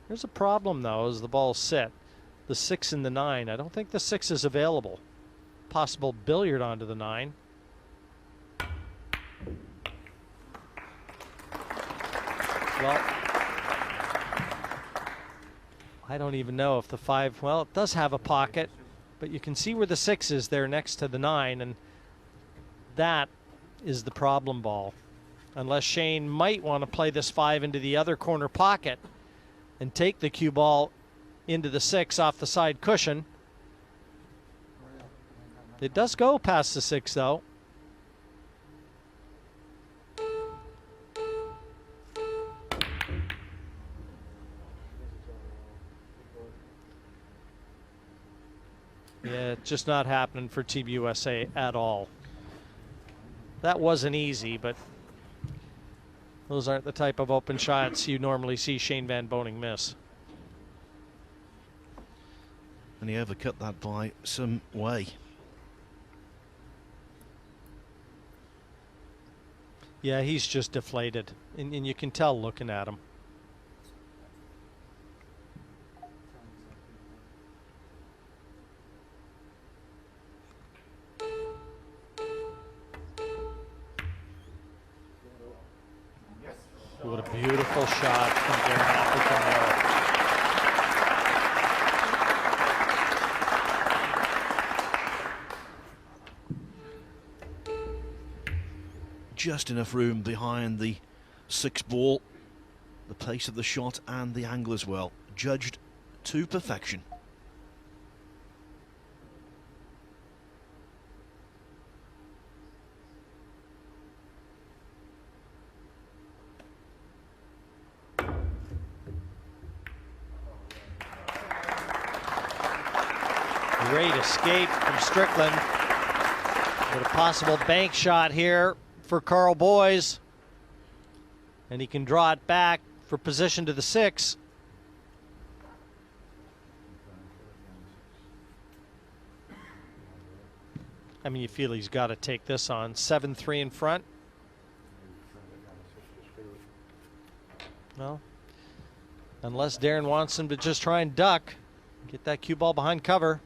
There's a problem, though, as the ball's set. The 6 and the 9. I don't think the 6 is available. Possible billiard onto the 9. Well, I don't even know if the 5, well, it does have a pocket, but you can see where the 6 is there next to the 9, and that is the problem ball. Unless Shane might want to play this 5 into the other corner pocket and take the cue ball into the 6 off the side cushion. It does go past the 6, though. Yeah, it's just not happening for Team USA at all. That wasn't easy, but those aren't the type of open shots you normally see Shane Van Boening miss. And he overcut that by some way. Yeah, he's just deflated, and you can tell looking at him. What a beautiful shot from Darren Appleton there. Just enough room behind the 6 ball, the pace of the shot and the angle as well, judged to perfection. Great escape from Strickland. With a possible bank shot here for Carl Boys. And he can draw it back for position to the 6. I mean, you feel he's got to take this on. 7-3 in front. Well, unless Darren wants him to just try and duck, get that cue ball behind cover.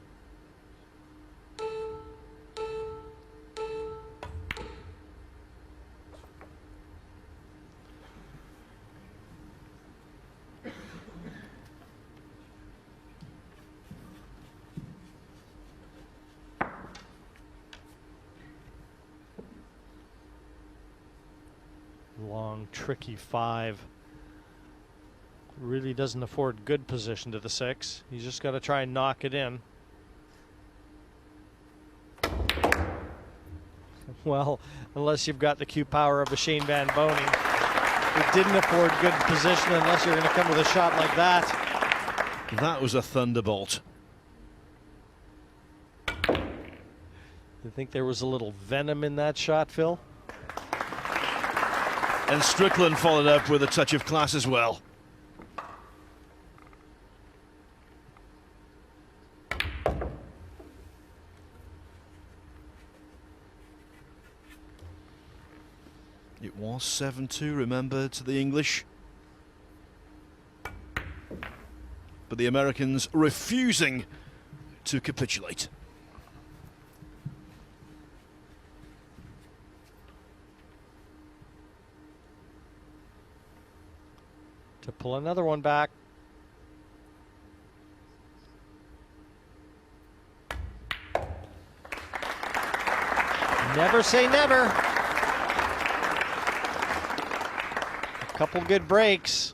Long, tricky 5. really doesn't afford good position to the 6. He's just got to try and knock it in. Well, unless you've got the cue power of a Shane Van Boning. It didn't afford good position unless you're going to come with a shot like that. That was a thunderbolt. You think there was a little venom in that shot, Phil? And Strickland followed up with a touch of class as well. It was 7-2, remember, to the English. But the Americans refusing to capitulate. To pull another one back. Never say never. A couple good breaks,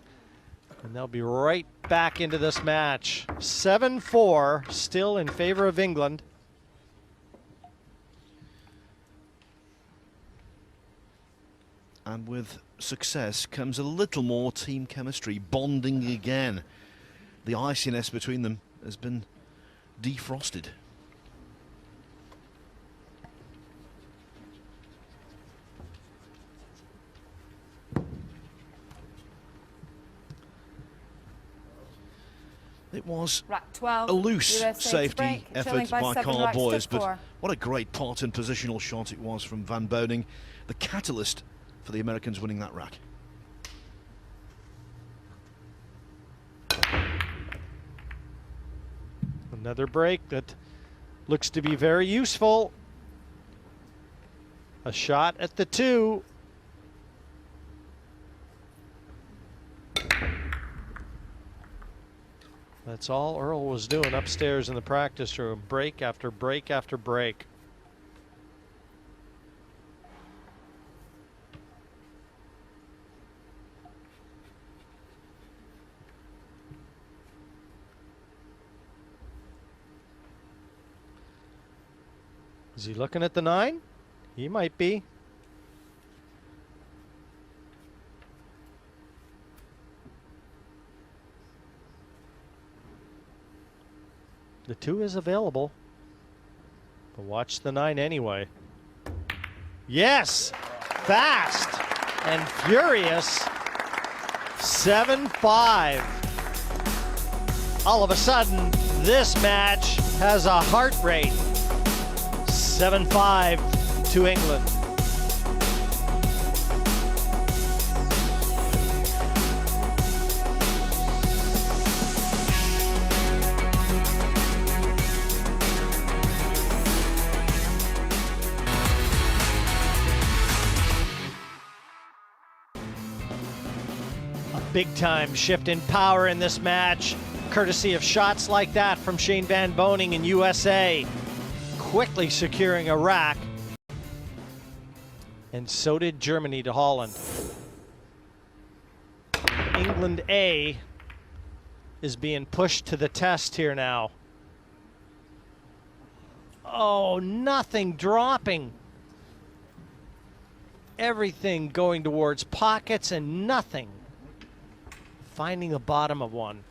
and they'll be right back into this match. 7-4, still in favor of England. And with success comes a little more team chemistry, bonding again. The iciness between them has been defrosted. It was Rack 12, a loose USA to safety break, effort trailing by 7 Carl racks to Boyes, but 4. what a great part and positional shot it was from Van Boning, the catalyst for the Americans winning that rack. Another break that looks to be very useful. A shot at the 2. That's all Earl was doing upstairs in the practice room. Break after break after break. Is he looking at the 9? He might be. The 2 is available, but watch the 9 anyway. Yes, fast and furious. 7-5. All of a sudden, this match has a heart rate. 7-5 to England. Big time shift in power in this match, courtesy of shots like that from Shane Van Boning in USA, quickly securing a rack. And so did Germany to Holland. England A is being pushed to the test here now. Oh, nothing dropping. Everything going towards pockets and nothing finding the bottom of one.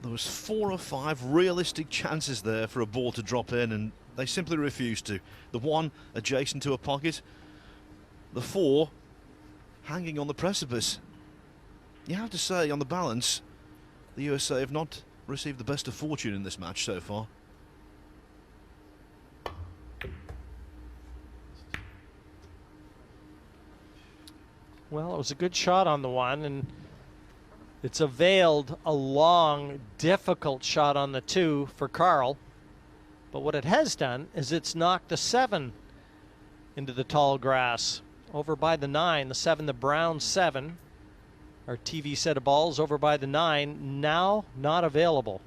There was 4 or 5 realistic chances there for a ball to drop in, and they simply refused to. The 1 adjacent to a pocket, the 4 hanging on the precipice. You have to say, on the balance, the USA have not received the best of fortune in this match so far. Well, it was a good shot on the 1, and it's availed a long, difficult shot on the 2 for Carl. But what it has done is it's knocked the 7 into the tall grass. Over by the 9, the 7, the brown 7. Our TV set of balls over by the 9, now not available.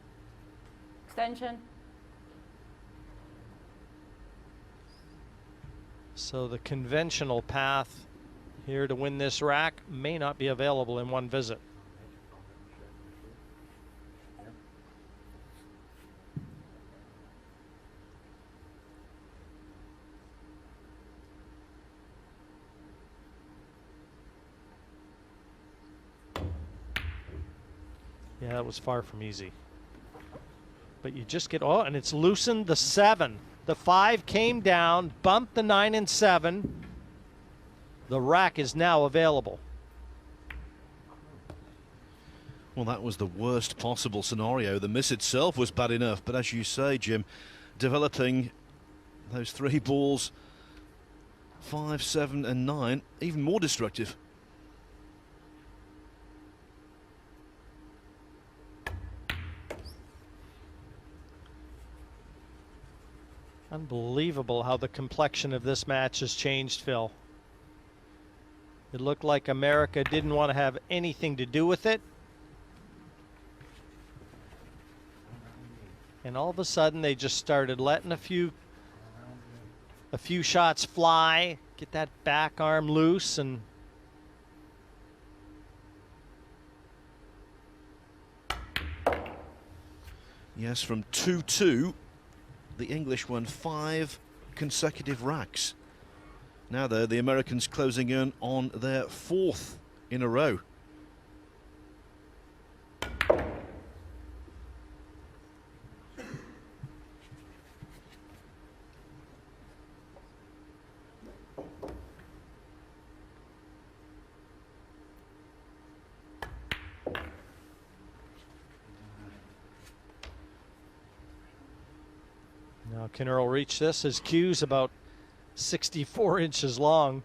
Extension. So the conventional path here to win this rack may not be available in one visit. Yeah, that was far from easy. But you just get, oh, and it's loosened the 7. The 5 came down, bumped the 9 and 7. The rack is now available. Well, that was the worst possible scenario. The miss itself was bad enough, but as you say, Jim, developing those 3 balls, 5, 7 and 9, even more destructive. Unbelievable how the complexion of this match has changed, Phil. It looked like America didn't want to have anything to do with it. And all of a sudden they just started letting a few shots fly, get that back arm loose, and yes, from 2-2, the English won 5 consecutive racks. Now though, the Americans closing in on their 4th in a row. now can Earl reach this? His cue's about 64 inches long.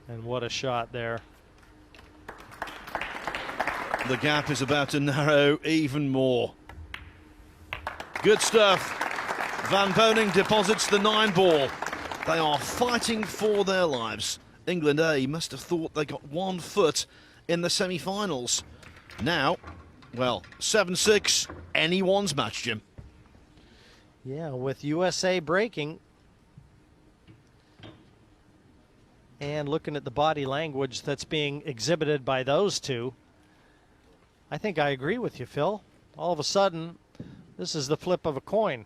And what a shot there. The gap is about to narrow even more. Good stuff. Van Boning deposits the 9 ball. They are fighting for their lives. England A must have thought they got 1 foot in the semi-finals. Now, well, 7-6, anyone's match, Jim. Yeah, with USA breaking and looking at the body language that's being exhibited by those two, I think I agree with you, Phil. All of a sudden, this is the flip of a coin.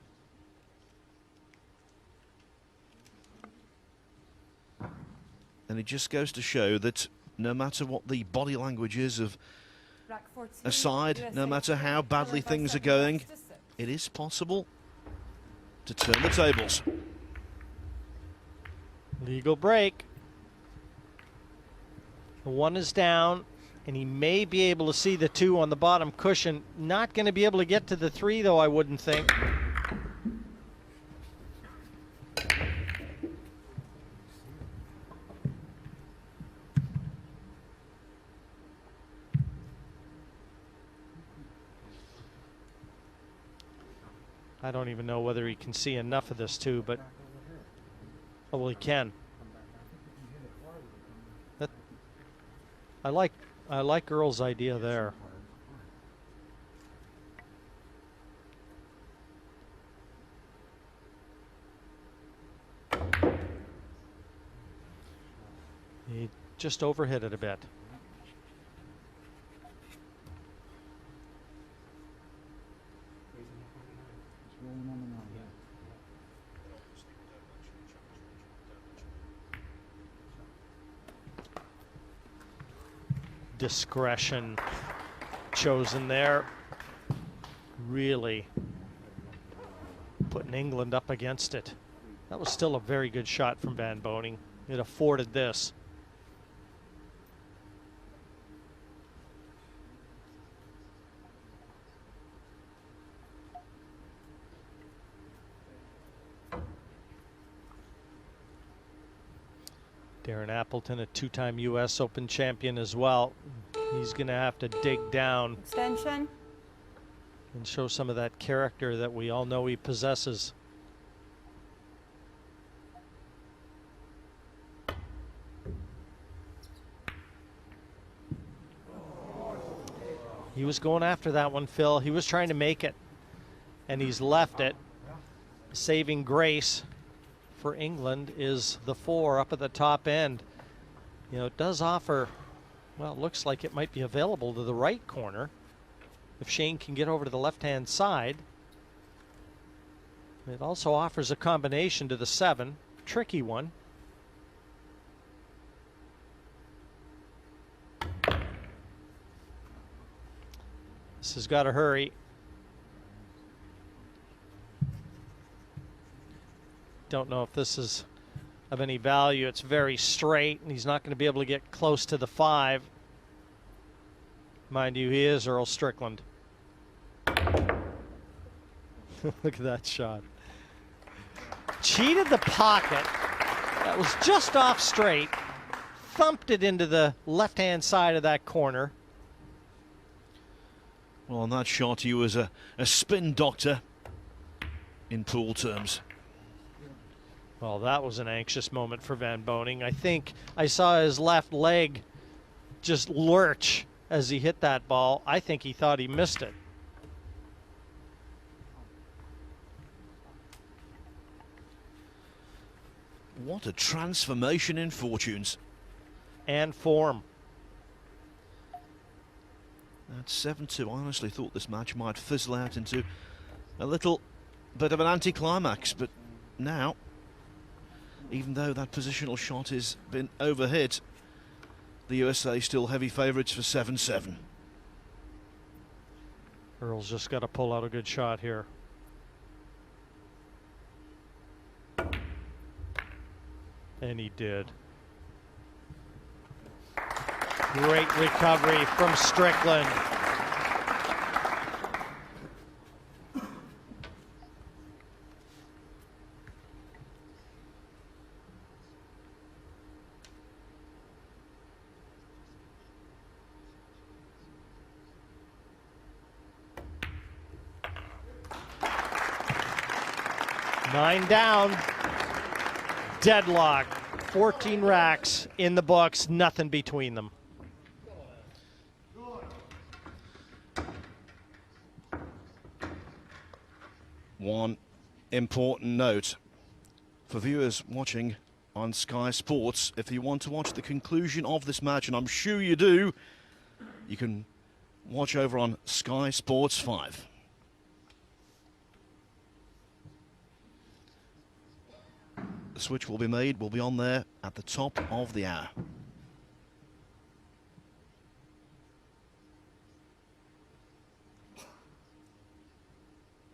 And it just goes to show that no matter what the body language is of Rack 14, a side, no USA matter how badly trailing by things are 7 going, racks to 6. it is possible to turn the tables. Legal break. The 1 is down, and he may be able to see the 2 on the bottom cushion. Not going to be able to get to the 3, though, I wouldn't think. I don't even know whether he can see enough of this, too, but oh, well, he can. I like Earl's idea there. He just overhit it a bit. Discretion chosen there. Really putting England up against it. That was still a very good shot from Van Boning. It afforded this. Darren Appleton, a 2-time U.S. Open champion as well. He's going to have to dig down Extension. and show some of that character that we all know he possesses. He was going after that one, Phil. He was trying to make it, and he's left it. Saving grace for England is the 4 up at the top end. You know, it does offer, well, it looks like it might be available to the right corner if Shane can get over to the left-hand side. It also offers a combination to the 7, tricky one. This has got to hurry. Don't know if this is of any value. It's very straight, and he's not going to be able to get close to the 5. Mind you, he is Earl Strickland. Look at that shot. Cheated the pocket. That was just off straight. Thumped it into the left-hand side of that corner. Well, on that shot, he was a spin doctor in pool terms. Well, that was an anxious moment for Van Boening. I think I saw his left leg just lurch as he hit that ball. I think he thought he missed it. What a transformation in fortunes. And form. At 7-2, I honestly thought this match might fizzle out into a little bit of an anticlimax, but now, even though that positional shot has been overhit, the USA still heavy favourites for 7-7. Earl's just got to pull out a good shot here. And he did. Great recovery from Strickland. Nine down. Deadlock. 14 racks in the books, nothing between them. One important note for viewers watching on Sky Sports: if you want to watch the conclusion of this match, and I'm sure you do, you can watch over on Sky Sports 5. The switch will be made, will be on there at the top of the hour.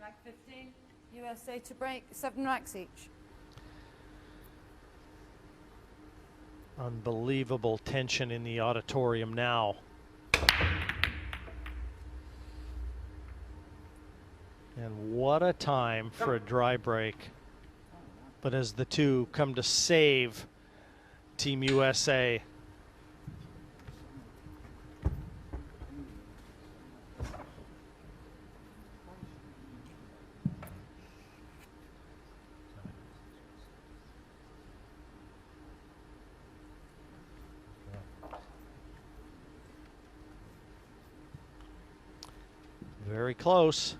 Rack 15, USA to break, 7 racks each. Unbelievable tension in the auditorium now. And what a time for a dry break. But as the two come to save Team USA. Very close.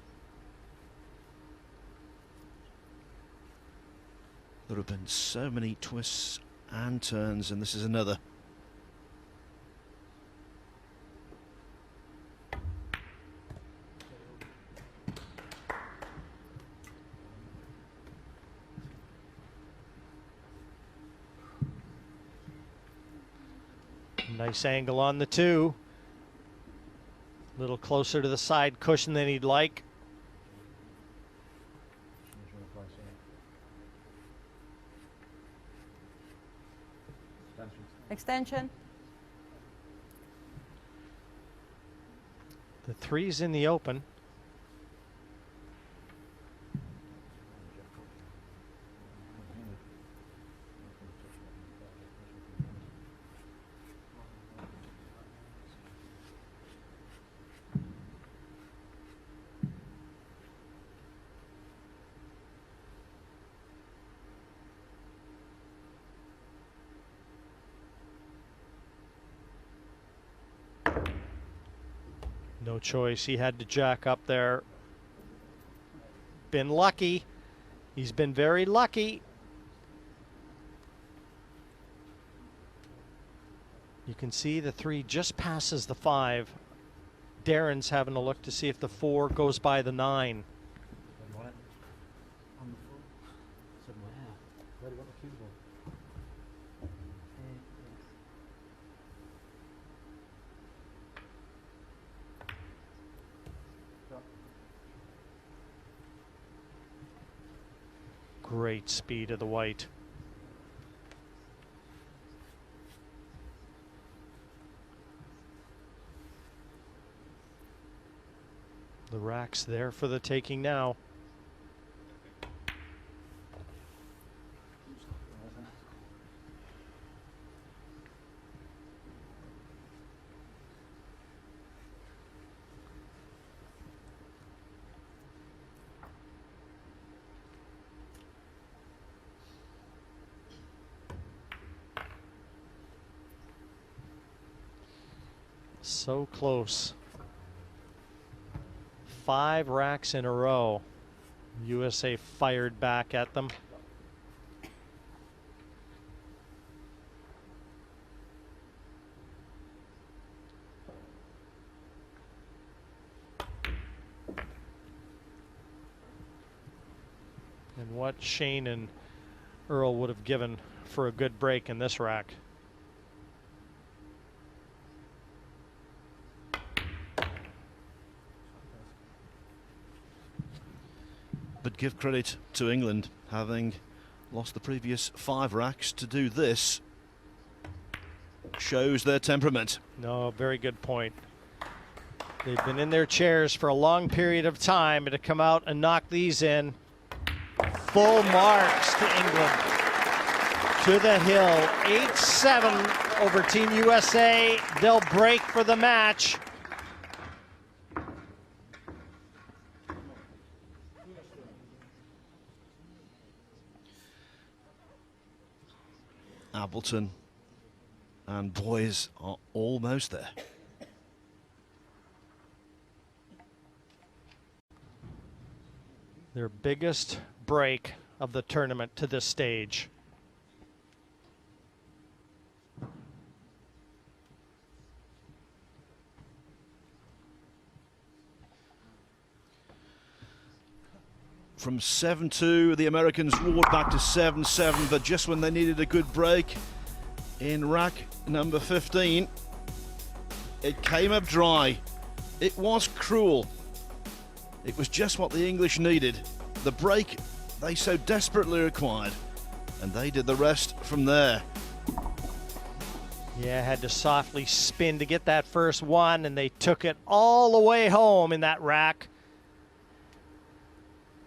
There have been so many twists and turns, and this is another. Nice angle on the 2. A little closer to the side cushion than he'd like. Extension. The 3's in the open. No choice. He had to jack up there. Been lucky. He's been very lucky. You can see the 3 just passes the 5. Darren's having a look to see if the 4 goes by the 9. Great speed of the white. The rack's there for the taking now. So close. 5 racks in a row. USA fired back at them. And what Shane and Earl would have given for a good break in this rack. But give credit to England, having lost the previous 5 racks, to do this shows their temperament. No, very good point. They've been in their chairs for a long period of time, and to come out and knock these in, full marks to England. To the hill, 8-7 over Team USA. They'll break for the match. Appleton and boys are almost there. Their biggest break of the tournament to this stage. From 7-2, the Americans roared back to 7-7, but just when they needed a good break in rack number 15, it came up dry. It was cruel. It was just what the English needed. The break they so desperately required, and they did the rest from there. Yeah, had to softly spin to get that first one, and they took it all the way home in that rack.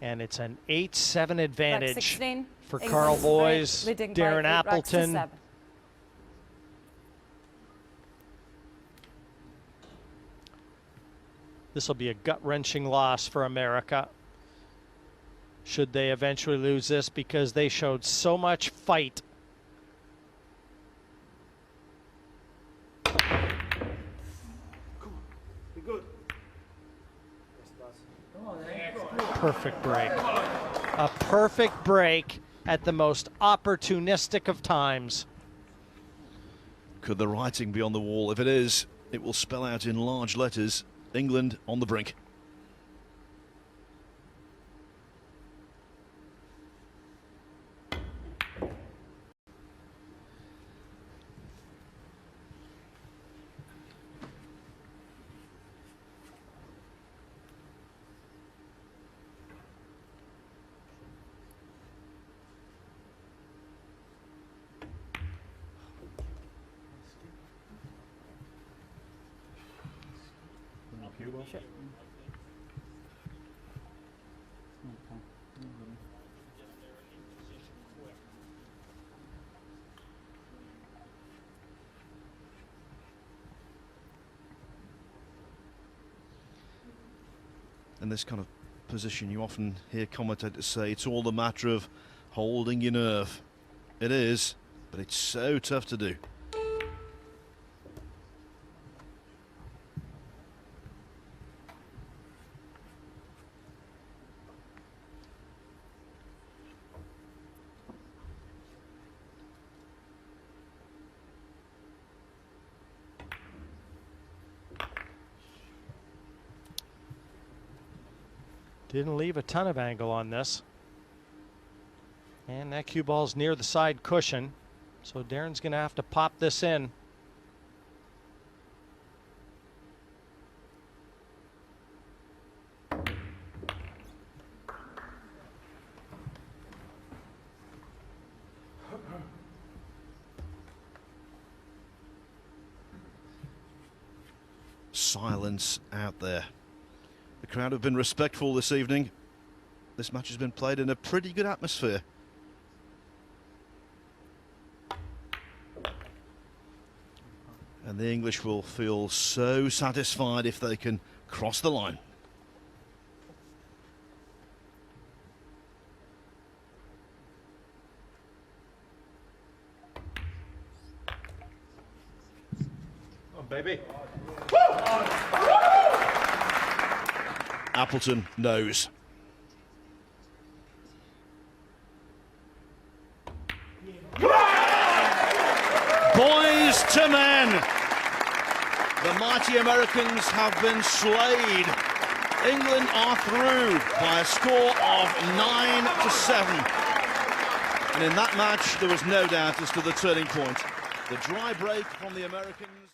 And it's an 8-7 advantage 16, for England's Carl break, Boys, leading by Darren 8 racks to Appleton. 7. This will be a gut-wrenching loss for America, should they eventually lose this, because they showed so much fight. Perfect break. A perfect break at the most opportunistic of times. Could the writing be on the wall? If it is, it will spell out in large letters, England on the brink. In this kind of position, you often hear commentators say it's all a matter of holding your nerve. It is, but it's so tough to do. Didn't leave a ton of angle on this. And that cue ball's near the side cushion, so Darren's going to have to pop this in. silence out there. The crowd have been respectful this evening. This match has been played in a pretty good atmosphere. And the English will feel so satisfied if they can cross the line. Baby. Appleton knows. Boys to men. The mighty Americans have been slayed. England are through by a score of 9-7. And in that match, there was no doubt as to the turning point. The dry break from the Americans.